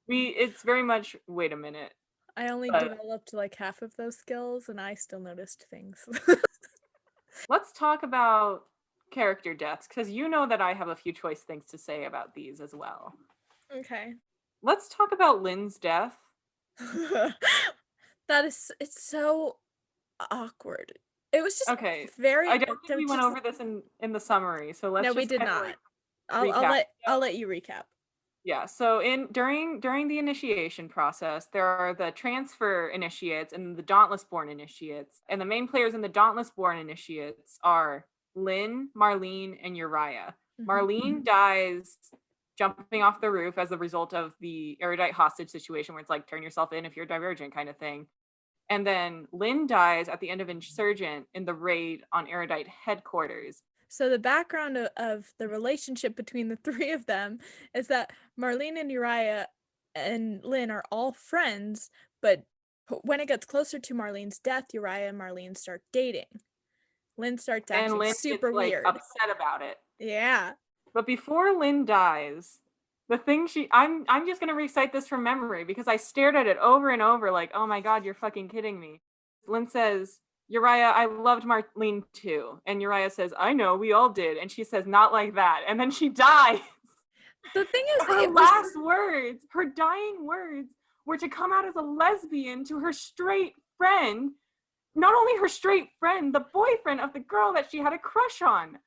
S2: we it's very much wait a minute.
S1: I only
S2: But
S1: developed like half of those skills and I still noticed things.
S2: let's talk about character deaths because you know that I have a few choice things to say about these as well.
S1: Okay.
S2: Let's talk about Lynn's death.
S1: It's so awkward. It was just
S2: Okay,
S1: very,
S2: I don't think we went
S1: just,
S2: over this in the summary, so let's
S1: no, we
S2: just
S1: did
S2: kind of
S1: not.
S2: like recap.
S1: I'll let you recap.
S2: Yeah, so in during the initiation process, there are the transfer initiates and the Dauntless Born initiates. And the main players in the Dauntless Born initiates are Lynn, Marlene, and Uriah.
S1: Mhm.
S2: Marlene dies jumping off the roof as a result of the erudite hostage situation where it's like turn yourself in if you're divergent kind of thing. And then Lynn dies at the end of Insurgent in the raid on erudite headquarters.
S1: So the background of the relationship between the three of them is that Marlene and Uriah and Lynn are all friends, but when it gets closer to Marlene's death, Uriah and Marlene start dating. Lynn starts
S2: And
S1: acting
S2: Lynn gets
S1: super
S2: like
S1: weird.
S2: upset about it.
S1: Yeah.
S2: But before Lynn dies, the thing I'm just gonna recite this from memory because I stared at it over and over like, oh my god, you're fucking kidding me. Lynn says, Uriah, I loved Marlene too. And Uriah says, I know, we all did. And she says, not like that. And then she dies.
S1: The thing is,
S2: Her
S1: it was
S2: last words, her dying words, were to come out as a lesbian to her straight friend. Not only her straight friend, the boyfriend of the girl that she had a crush on.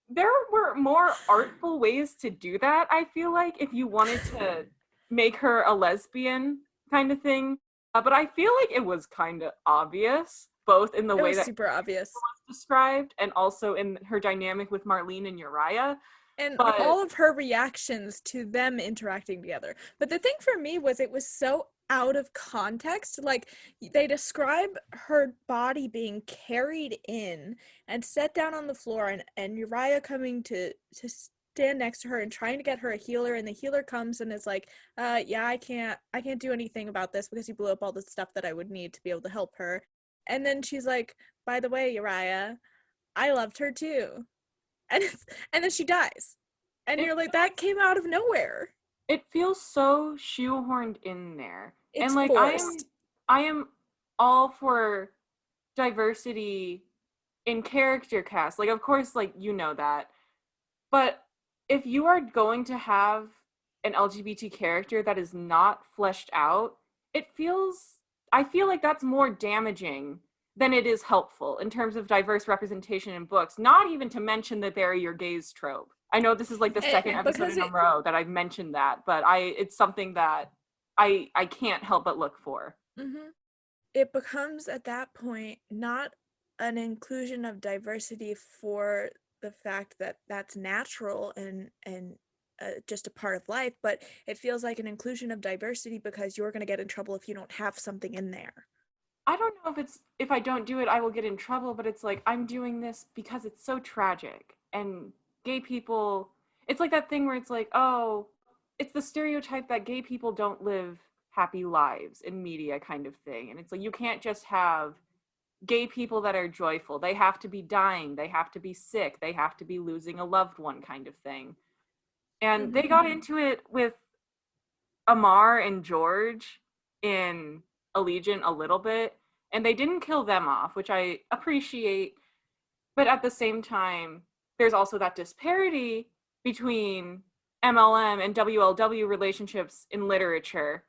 S2: There were more artful ways to do that, I feel like, if you wanted to make her a lesbian kind of thing. But I feel like it was kind of obvious, both in the
S1: it
S2: way
S1: was
S2: that
S1: super obvious.
S2: was described and also in her dynamic with Marlene and Uriah.
S1: And
S2: But
S1: all of her reactions to them interacting together. But the thing for me was it was so out of context. Like they describe her body being carried in and set down on the floor, and Uriah coming to stand next to her and trying to get her a healer, and the healer comes and is like, yeah, I can't do anything about this because you blew up all the stuff that I would need to be able to help her. And then she's like, by the way, Uriah, I loved her too. And and then she dies, and
S2: it
S1: you're like, that came out of nowhere.
S2: it feels so shoehorned in there.
S1: It's
S2: And like
S1: forced.
S2: I am all for diversity in character cast. Like of course like you know that. But if you are going to have an LGBT character that is not fleshed out, it feels I feel like that's more damaging than it is helpful in terms of diverse representation in books, not even to mention the bury your gays trope. I know this is like the second episode
S1: Because
S2: in a row that I've mentioned that, but it's something that I can't help but look for.
S1: mhm. It becomes at that point not an inclusion of diversity for the fact that that's natural and just a part of life, but it feels like an inclusion of diversity because you're going to get in trouble if you don't have something in there.
S2: I don't know if I don't do it, I will get in trouble, but it's like I'm doing this because it's so tragic. And gay people, it's like that thing where it's like, oh, it's the stereotype that gay people don't live happy lives in media kind of thing. And it's like you can't just have gay people that are joyful. They have to be dying, they have to be sick, they have to be losing a loved one kind of thing. And they
S1: Hmm.
S2: got into it with Amar and George in Allegiant a little bit, and they didn't kill them off, which I appreciate. But at the same time, there's also that disparity between MLM and WLW relationships in literature,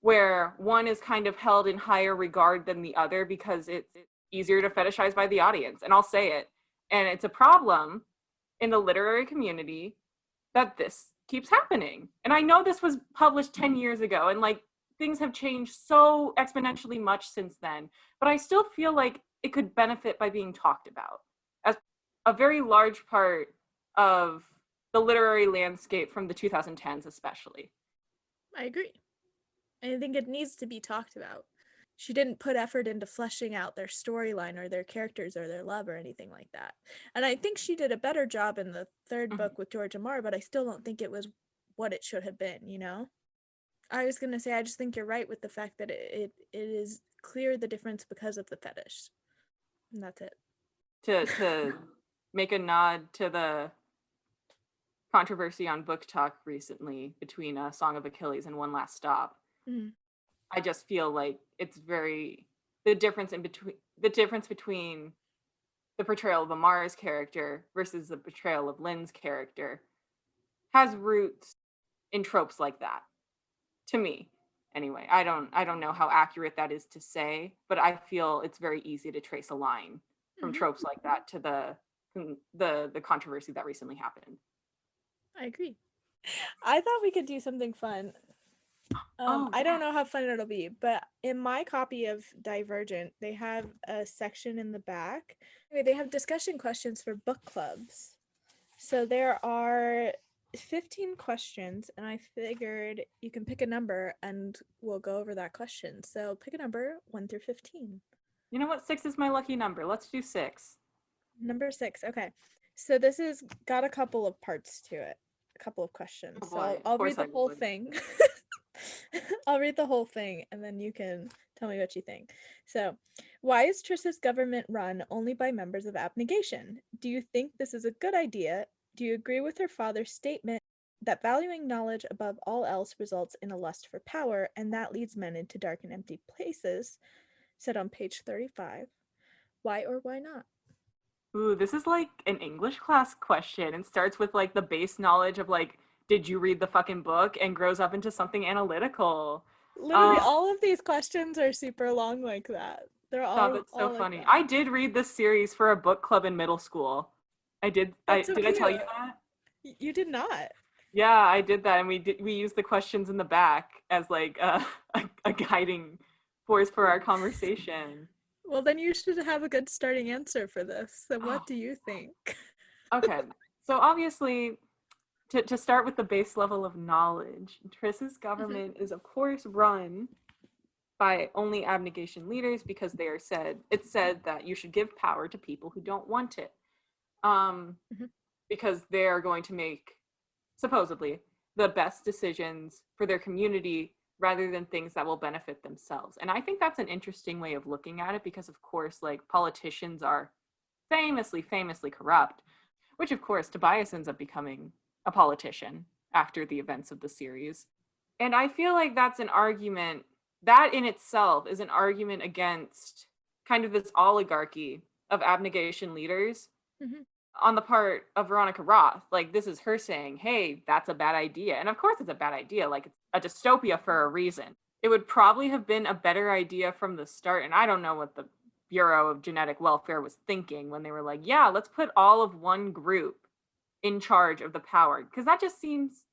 S2: where one is kind of held in higher regard than the other because it's easier to fetishize by the audience. And I'll say it. And it's a problem in the literary community that this keeps happening. And I know this was published 10 years ago and like things have changed so exponentially much since then, but I still feel like it could benefit by being talked about as a very large part of the literary landscape from the 2010s, especially.
S1: I agree. I think it needs to be talked about. She didn't put effort into fleshing out their storyline or their characters or their love or anything like that. And I think she did a better job in the third
S2: Mhm.
S1: book with George Amar, but I still don't think it was what it should have been. I was gonna say I just think you're right with the fact that it is clear the difference because of the fetish. And that's it.
S2: To make a nod to the controversy on Book Talk recently between Song of Achilles and One Last Stop.
S1: Mhm.
S2: I just feel like it's very the difference between the portrayal of Amar's character versus the portrayal of Lynn's character has roots in tropes like that. To me, anyway. I don't know how accurate that is to say, but I feel it's very easy to trace a line from
S1: Mhm.
S2: tropes like that to the controversy that recently happened.
S1: I agree. I thought we could do something fun.
S2: Oh,
S1: I don't
S2: yeah.
S1: know how fun it'll be, but in my copy of Divergent, they have a section in the back. Anyway, they have discussion questions for book clubs. So there are 15 questions, and I figured you can pick a number and we'll go over that question. So pick a number 1 through 15.
S2: You know what? 6 is my lucky number. Let's do 6.
S1: Number 6. Okay. So this has got a couple of parts to it, a couple of
S2: Oh
S1: questions. So
S2: boy, of
S1: I'll
S2: course
S1: read
S2: I
S1: the whole
S2: would.
S1: thing. I'll read the whole thing and then you can tell me what you think. So, why is Triss's government run only by members of abnegation? Do you think this is a good idea? Do you agree with her father's statement that valuing knowledge above all else results in a lust for power and that leads men into dark and empty places? Said on page 35. Why or why not?
S2: Ooh, this is like an English class question and starts with like the base knowledge of like, did you read the fucking book and grows up into something analytical.
S1: Literally,
S2: Um,
S1: all of these questions are super long like that. They're
S2: God,
S1: all
S2: that's so
S1: all like
S2: funny.
S1: that.
S2: I did read this series for a book club in middle school. I did. I
S1: That's so
S2: did I tell you
S1: cute.
S2: that?
S1: You did not.
S2: Yeah, I did that, and we used the questions in the back as like a guiding force for our conversation.
S1: Well, then you should have a good starting answer for this. So,
S2: Oh,
S1: what do you think?
S2: okay. So obviously, to start with the base level of knowledge, Triss's
S1: Mhm,
S2: government is of course run by only abnegation leaders because they are said it's said that you should give power to people who don't want it. Um,
S1: mhm,
S2: because they're going to make supposedly the best decisions for their community rather than things that will benefit themselves. And I think that's an interesting way of looking at it because of course like politicians are famously corrupt, which of course Tobias ends up becoming a politician after the events of the series. And I feel like that's an argument that in itself is an argument against kind of this oligarchy of abnegation leaders
S1: mhm.
S2: on the part of Veronica Roth. Like this is her saying, "Hey, that's a bad idea." And of course it's a bad idea. Like it's a dystopia for a reason. It would probably have been a better idea from the start, and I don't know what the Bureau of Genetic Welfare was thinking when they were like, "Yeah, let's put all of one group in charge of the power," because that just seems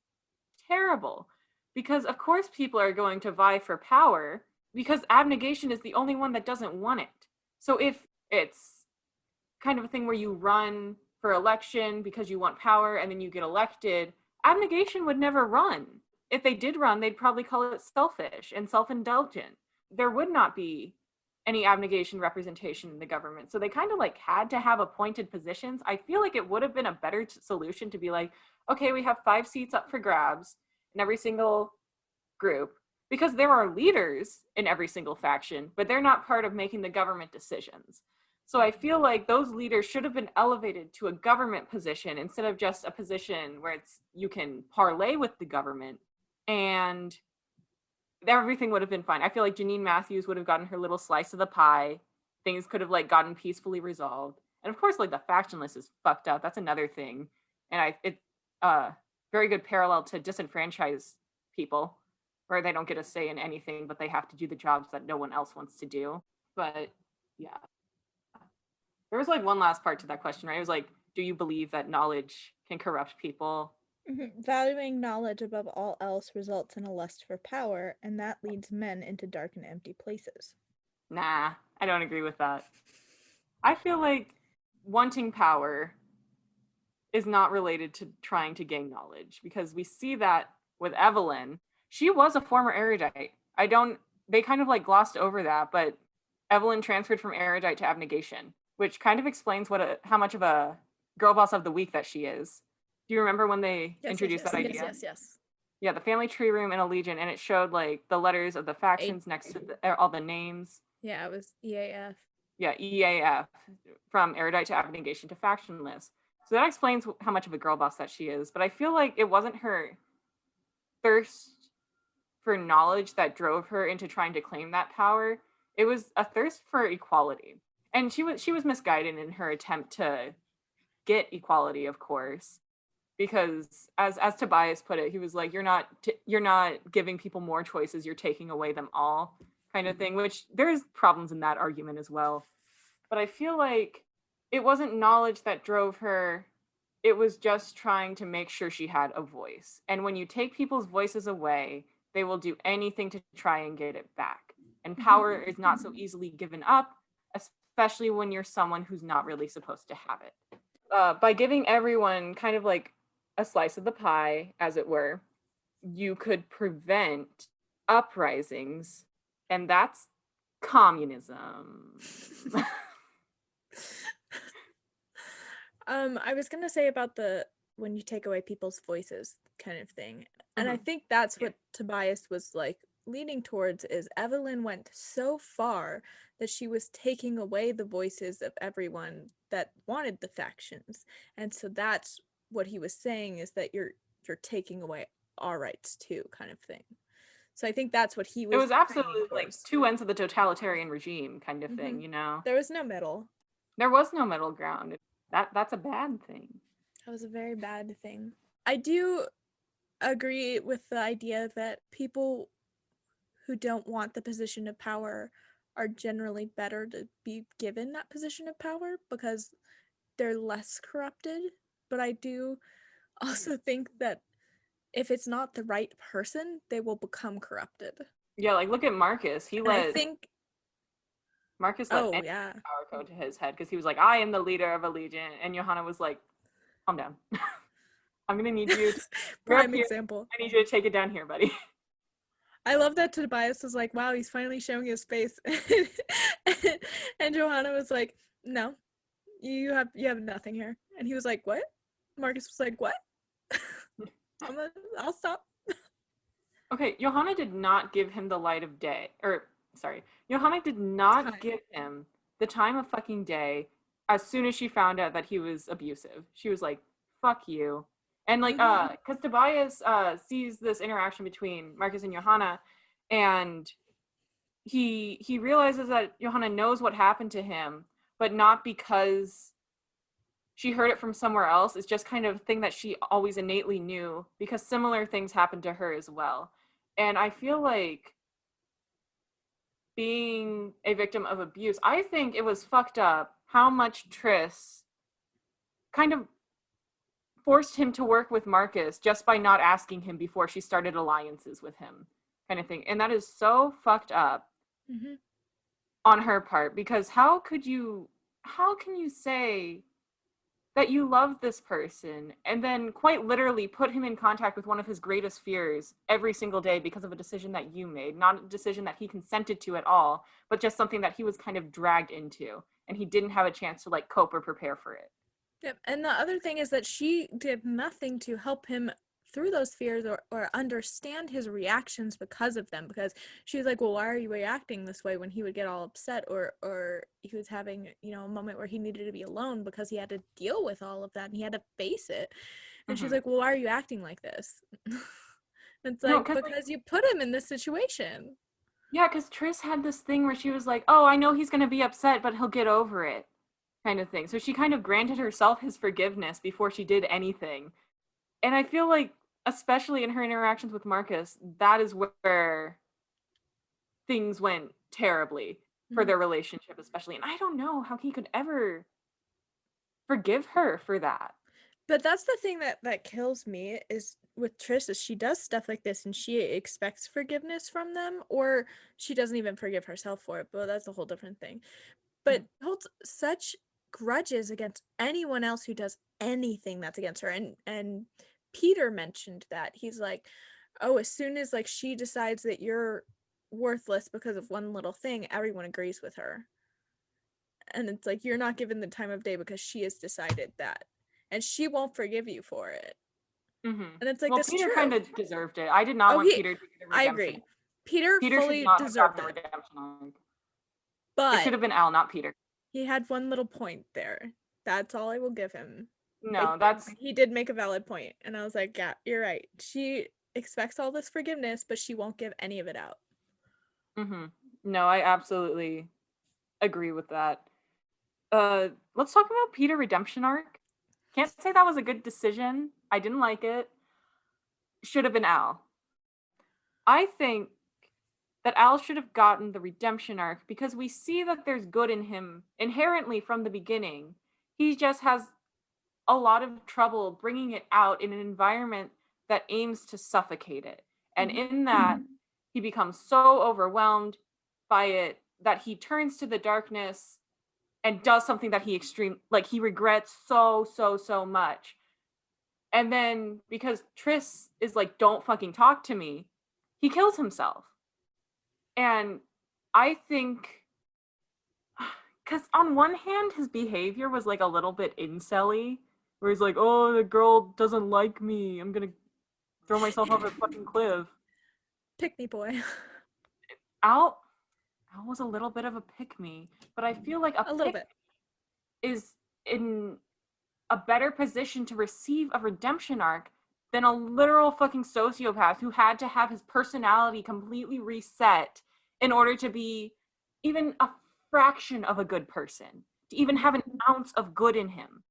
S2: terrible. Because of course people are going to vie for power because abnegation is the only one that doesn't want it. So if it's kind of a thing where you run for election because you want power and then you get elected, abnegation would never run. If they did run, they'd probably call it selfish and self-indulgent. There would not be any abnegation representation in the government. So they kind of like had to have appointed positions. I feel like it would have been a better solution to be like, okay, we have 5 seats up for grabs in every single group because there are leaders in every single faction, but they're not part of making the government decisions. So I feel like those leaders should have been elevated to a government position instead of just a position where it's you can parlay with the government and everything would have been fine. I feel like Janine Matthews would have gotten her little slice of the pie. Things could have like gotten peacefully resolved. And of course, like the faction list is fucked up. That's another thing. And it's very good parallel to disenfranchised people where they don't get a say in anything, but they have to do the jobs that no one else wants to do. But yeah, there was like one last part to that question, right? It was like, do you believe that knowledge can corrupt people?
S1: Valuing knowledge above all else results in a lust for power, and that leads men into dark and empty places.
S2: Nah, I don't agree with that. I feel like wanting power is not related to trying to gain knowledge because we see that with Evelyn. She was a former erudite. I don't, they kind of like glossed over that, but Evelyn transferred from erudite to abnegation, which kind of explains how much of a girl boss of the week that she is. Do you remember when they
S1: Yes, yes,
S2: introduced
S1: yes,
S2: that
S1: yes,
S2: idea?
S1: yes, yes.
S2: Yeah, the family tree room in a legion, and it showed like the letters of the
S1: A-
S2: factions next to all the names.
S1: yeah, it was EAF.
S2: Yeah, EAF from erudite to abnegation to factionless. So that explains how much of a girl boss that she is. But I feel like it wasn't her thirst for knowledge that drove her into trying to claim that power. It was a thirst for equality. And she was misguided in her attempt to get equality, of course, because as Tobias put it, he was like, you're not giving people more choices, you're taking away them all, kind of thing. Which there's problems in that argument as well. But I feel like it wasn't knowledge that drove her it was just trying to make sure she had a voice. And when you take people's voices away, they will do anything to try and get it back. And
S1: Mhm.
S2: power is not so easily given up, especially when you're someone who's not really supposed to have it. By giving everyone kind of like a slice of the pie, as it were, you could prevent uprisings, and that's communism.
S1: I was gonna say about the when you take away people's voices kind of thing. And I
S2: Mhm.
S1: think that's
S2: Yeah.
S1: what Tobias was like leaning towards is Evelyn went so far that she was taking away the voices of everyone that wanted the factions. And so that's what he was saying is that you're taking away our rights too, kind of thing. So I think that's what he
S2: It
S1: was
S2: was
S1: leaning
S2: absolutely like
S1: towards.
S2: two ends of the totalitarian regime kind of
S1: Hmm.
S2: thing, you know?
S1: There was no middle.
S2: There was no middle ground. That's a bad thing.
S1: That was a very bad thing. I do agree with the idea that people who don't want the position of power are generally better to be given that position of power because they're less corrupted. But I do also think that if it's not the right person, they will become corrupted.
S2: Yeah, like look at Marcus.
S1: And I think,
S2: Marcus let
S1: oh,
S2: any
S1: yeah.
S2: power go to his head because he was like, I am the leader of a legion. And Johanna was like, calm down. I'm gonna need you to, you're up
S1: Prime
S2: here.
S1: example.
S2: I need you to take it down here, buddy.
S1: I love that Tobias was like, wow, he's finally showing his face. And Johanna was like, no, you have nothing here. And he was like, what? Marcus was like, what? I'll stop.
S2: Okay, Johanna did not give him the light of day. Or, sorry, Johanna did not
S1: Time.
S2: give him the time of fucking day as soon as she found out that he was abusive. She was like, fuck you. And like,
S1: Mm-hmm.
S2: because Tobias sees this interaction between Marcus and Johanna, and he realizes that Johanna knows what happened to him, but not because she heard it from somewhere else. It's just kind of a thing that she always innately knew because similar things happened to her as well. And I feel like being a victim of abuse, I think it was fucked up how much Triss kind of forced him to work with Marcus just by not asking him before she started alliances with him, kind of thing. And that is so fucked up
S1: Mm-hmm.
S2: on her part because how can you say that you love this person and then quite literally put him in contact with one of his greatest fears every single day because of a decision that you made, not a decision that he consented to at all, but just something that he was kind of dragged into and he didn't have a chance to like cope or prepare for it.
S1: Yep. And the other thing is that she did nothing to help him through those fears or understand his reactions because of them because she was like, well, why are you reacting this way when he would get all upset or he was having a moment where he needed to be alone because he had to deal with all of that and he had to face it. And she's
S2: Mm-hmm.
S1: like, well, why are you acting like this? It's
S2: No,
S1: like
S2: because like
S1: because you put him in this situation.
S2: yeah, because Triss had this thing where she was like, "Oh, I know he's gonna be upset, but he'll get over it," kind of thing. So she kind of granted herself his forgiveness before she did anything. And I feel like, especially in her interactions with Marcus, that is where things went terribly for
S1: Mhm.
S2: their relationship, especially. And I don't know how he could ever forgive her for that.
S1: But that's the thing that kills me is with Trish is she does stuff like this and she expects forgiveness from them or she doesn't even forgive herself for it, but that's a whole different thing. But
S2: Mhm.
S1: holds such grudges against anyone else who does anything that's against her. And Peter mentioned that. He's like, "Oh, as soon as like she decides that you're worthless because of one little thing, everyone agrees with her." And it's like you're not given the time of day because she has decided that. And she won't forgive you for it.
S2: Mhm.
S1: And it's like
S2: Well,
S1: that's
S2: Peter
S1: true.
S2: kind of deserved it. I did not
S1: Oh,
S2: want
S1: he
S2: Peter to get a
S1: I
S2: redemption.
S1: agree. Peter
S2: Peter should
S1: fully
S2: not have
S1: deserved
S2: gotten a
S1: it.
S2: redemption arc. It should
S1: But
S2: have been Al, not Peter.
S1: he had one little point there. That's all I will give him. But
S2: No, that's
S1: he did make a valid point, and I was like, yeah, you're right. She expects all this forgiveness, but she won't give any of it out.
S2: mhm. No, I absolutely agree with that. Let's talk about Peter redemption arc. Can't say that was a good decision. I didn't like it. Should have been Al. I think that Al should have gotten the redemption arc because we see that there's good in him inherently from the beginning. He just has a lot of trouble bringing it out in an environment that aims to suffocate it. And
S1: Mhm.
S2: in that, he becomes so overwhelmed by it that he turns to the darkness and does something that he regrets so much. And then because Triss is like, don't fucking talk to me, he kills himself. And I think, because on one hand, his behavior was like a little bit incel-y, where he's like, oh, the girl doesn't like me. I'm gonna throw myself off a fucking cliff.
S1: Pick me boy.
S2: Al, Al was a little bit of a pick me, but I feel like a
S1: A little
S2: pick
S1: bit.
S2: is in a better position to receive a redemption arc than a literal fucking sociopath who had to have his personality completely reset in order to be even a fraction of a good person, to even
S1: Mhm.
S2: have an ounce of good in him.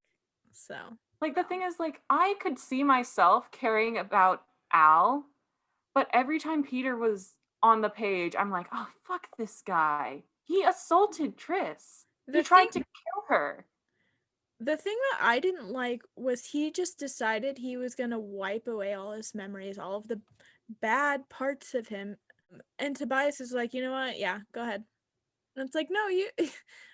S1: So,
S2: Like, the thing is, like, I could see myself caring about Al, but every time Peter was on the page, I'm like, oh, fuck this guy. He assaulted Triss. He
S1: the thing
S2: tried to kill her.
S1: the thing that I didn't like was he just decided he was going to wipe away all his memories, all of the bad parts of him. And Tobias is like, "You know what? Yeah, go ahead." And it's like, "No, you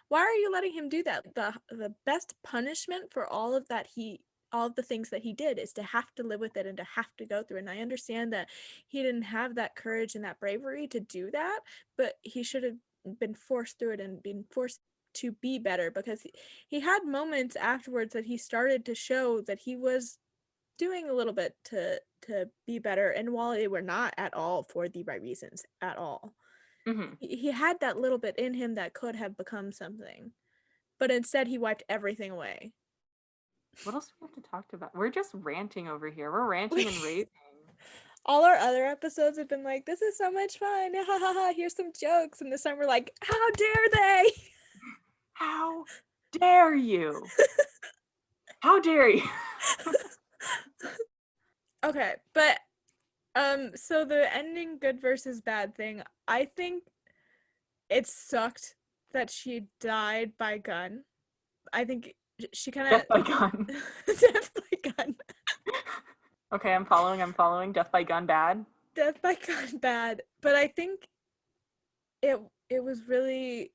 S1: why are you letting him do that? The best punishment for all of the things that he did is to have to live with it and to have to go through it. And I understand that he didn't have that courage and that bravery to do that, but he should have been forced through it and been forced to be better because he had moments afterwards that he started to show that he was doing a little bit to be better, and while they were not at all for the right reasons at all,
S2: Mm-hmm.
S1: he had that little bit in him that could have become something, but instead he wiped everything away.
S2: What else do we have to talk about? We're just ranting over here. We're ranting and raving.
S1: All our other episodes have been like, this is so much fun, ha ha ha, here's some jokes, and this time we're like, how dare they.
S2: How dare you? How dare you?
S1: Okay, but so the ending good versus bad thing, I think it sucked that she died by gun. I think she kind
S2: Death by gun.
S1: of death by gun.
S2: Okay, I'm following. I'm following. Death by gun bad.
S1: Death by gun bad, but I think it it was really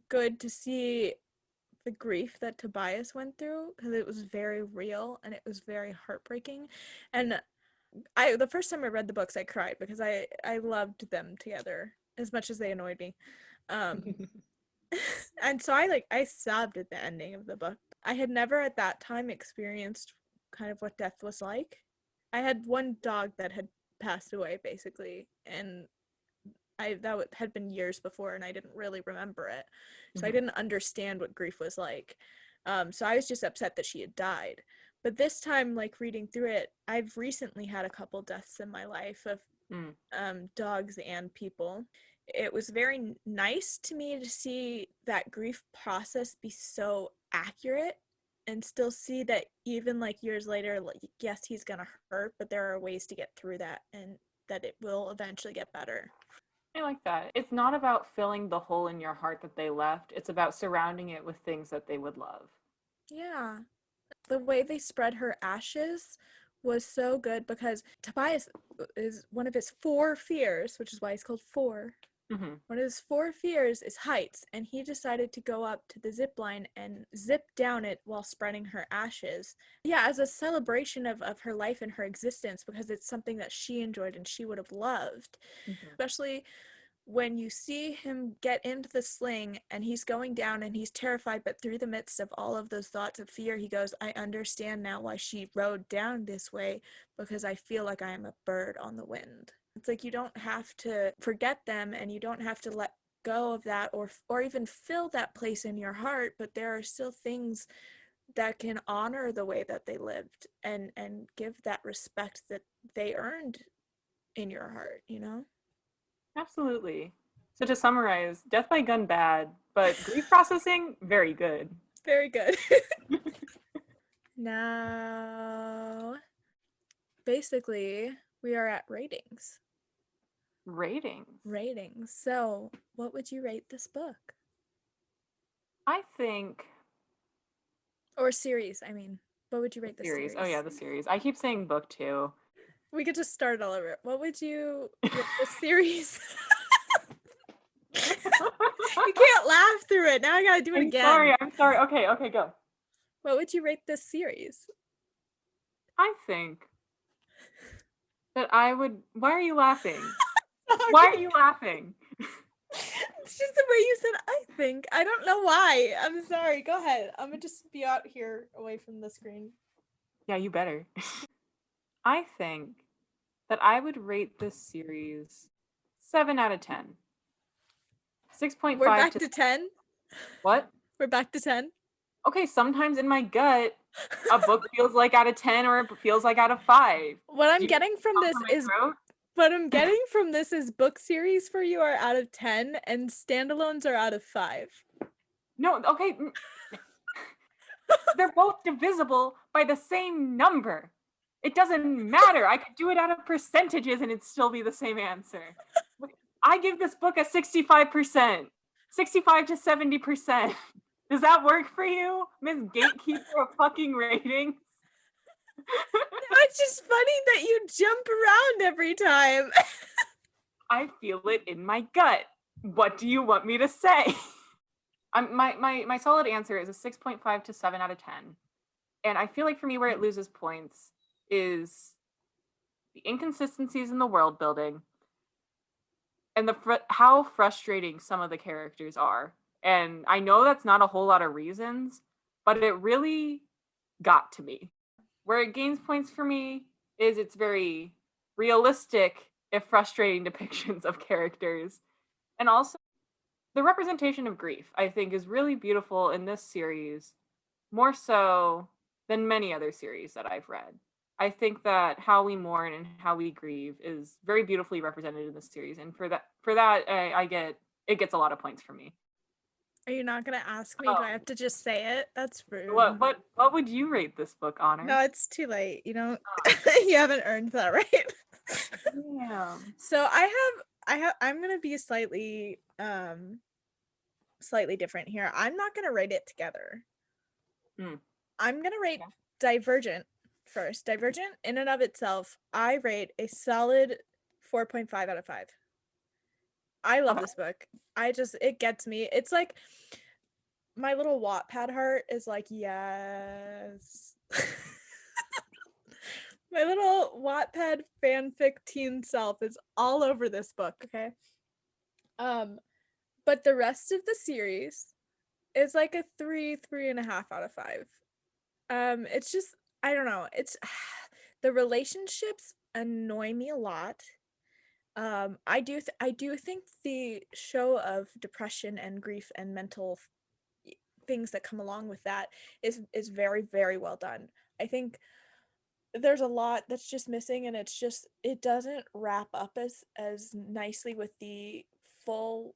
S1: good to see the grief that Tobias went through because it was very real and it was very heartbreaking. And I the first time I read the books I cried because I loved them together as much as they annoyed me. Um and so I sobbed at the ending of the book. I had never at that time experienced kind of what death was like. I had one dog that had passed away basically, and had been years before, and I didn't really remember it, so I
S2: Mhm.
S1: didn't understand what grief was like. So I was just upset that she had died. But this time, like reading through it, I've recently had a couple deaths in my life of
S2: Mm.
S1: dogs and people. It was very nice to me to see that grief process be so accurate and still see that even like years later, like, yes, he's gonna hurt, but there are ways to get through that and that it will eventually get better.
S2: I like that. It's not about filling the hole in your heart that they left. It's about surrounding it with things that they would love.
S1: Yeah. The way they spread her ashes was so good because Tobias is one of his four fears, which is why he's called Four.
S2: Hmm.
S1: One of his four fears is heights, and he decided to go up to the zip line and zip down it while spreading her ashes. Yeah, as a celebration of her life and her existence because it's something that she enjoyed and she would have loved.
S2: Hmm.
S1: Especially when you see him get into the sling and he's going down and he's terrified, but through the midst of all of those thoughts of fear, he goes, I understand now why she rode down this way because I feel like I am a bird on the wind. It's like you don't have to forget them and you don't have to let go of that or even fill that place in your heart, but there are still things that can honor the way that they lived and give that respect that they earned in your heart, you know?
S2: Absolutely. So to summarize, death by gun bad, but grief processing very good.
S1: Very good. Now, basically, we are at ratings.
S2: Ratings.
S1: Ratings. So, what would you rate this book?
S2: I think
S1: Or series, I mean. What would you rate the
S2: Series.
S1: series?
S2: Oh yeah, the series. I keep saying book too.
S1: We could just start all over. What would you rate the series? You can't laugh through it. Now I gotta do it
S2: I'm
S1: again.
S2: sorry. I'm sorry. Okay, go.
S1: What would you rate this series?
S2: I think that I would. Why are you laughing? Why
S1: Sorry.
S2: are you laughing?
S1: It's just the way you said I think. I don't know why. I'm sorry. Go ahead. I'm gonna just be out here away from the screen.
S2: Yeah, you better. I think that I would rate this series 7 out of 10.
S1: We're
S2: 6.5
S1: back
S2: to
S1: to 10.
S2: what?
S1: We're back to 10.
S2: Okay, sometimes in my gut, a book feels like out of 10 or it feels like out of 5.
S1: What
S2: Do
S1: I'm
S2: you
S1: getting from
S2: lump
S1: this
S2: in my
S1: is
S2: throat?
S1: what I'm getting from this is book series for you are out of 10 and standalones are out of 5.
S2: No, okay. They're both divisible by the same number. It doesn't matter. I could do it out of percentages and it'd still be the same answer. I give this book a 65%, 65 to 70%. Does that work for you, Miss Gatekeeper of fucking ratings?
S1: It's just funny that you jump around every time.
S2: I feel it in my gut. What do you want me to say? My solid answer is a 6.5 to 7 out of 10. And I feel like for me, where it loses points is the inconsistencies in the world building and how frustrating some of the characters are. And I know that's not a whole lot of reasons, but it really got to me. Where it gains points for me is its very realistic, if frustrating, depictions of characters. And also, the representation of grief, I think, is really beautiful in this series, more so than many other series that I've read. I think that how we mourn and how we grieve is very beautifully represented in this series, and for that, it gets a lot of points for me.
S1: Are you not gonna ask me? Do I
S2: Um,
S1: have to just say it? That's
S2: what
S1: rude.
S2: what what would you rate this book, Honor?
S1: No, it's too late. You know, you haven't earned that right.
S2: Damn.
S1: So I'm gonna be slightly different here. I'm not gonna rate it together.
S2: Hmm.
S1: I'm gonna rate
S2: Okay.
S1: Divergent first. Divergent in and of itself, I rate a solid 4.5 out of 5. I love
S2: Okay.
S1: this book. It gets me. It's like my little Wattpad heart is like, yes. My little Wattpad fanfic teen self is all over this book, okay? Um, but the rest of the series is like a 3.5 out of 5. It's just I don't know. It's the relationships annoy me a lot. I do think the show of depression and grief and mental things that come along with that is very very well done. I think there's a lot that's just missing, and it doesn't wrap up as nicely with the full,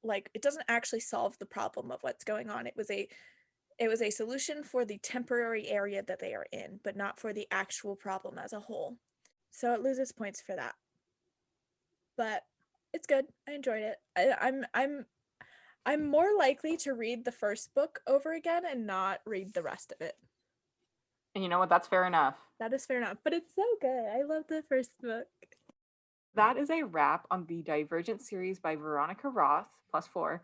S1: like it doesn't actually solve the problem of what's going on. It was a solution for the temporary area that they are in, but not for the actual problem as a whole. So it loses points for that. But it's good. I enjoyed it. I'm more likely to read the first book over again and not read the rest of it.
S2: And you know what? That's fair enough.
S1: That is fair enough. But it's so good. I love the first book.
S2: That is a wrap on the Divergent series by Veronica Roth, +4.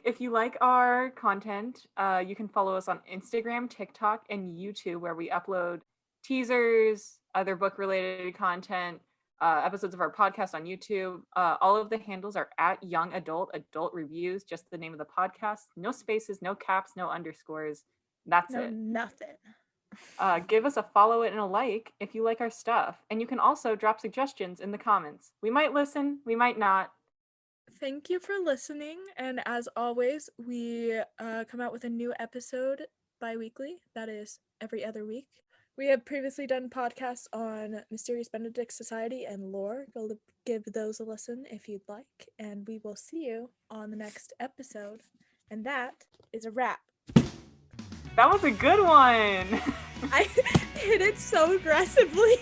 S2: If you like our content, you can follow us on Instagram, TikTok, and YouTube, where we upload teasers, other book related content, episodes of our podcast on YouTube. All of the handles are at Young Adult Reviews, just the name of the podcast. No spaces, no caps, no underscores. That's
S1: No,
S2: it.
S1: nothing.
S2: Give us a follow and a like if you like our stuff. And you can also drop suggestions in the comments. We might listen, we might not.
S1: Thank you for listening. And as always, we come out with a new episode bi-weekly. That is every other week. We have previously done podcasts on Mysterious Benedict Society and lore. Go give those a listen if you'd like. And we will see you on the next episode. And that is a wrap.
S2: That was a good one.
S1: I hit it so aggressively.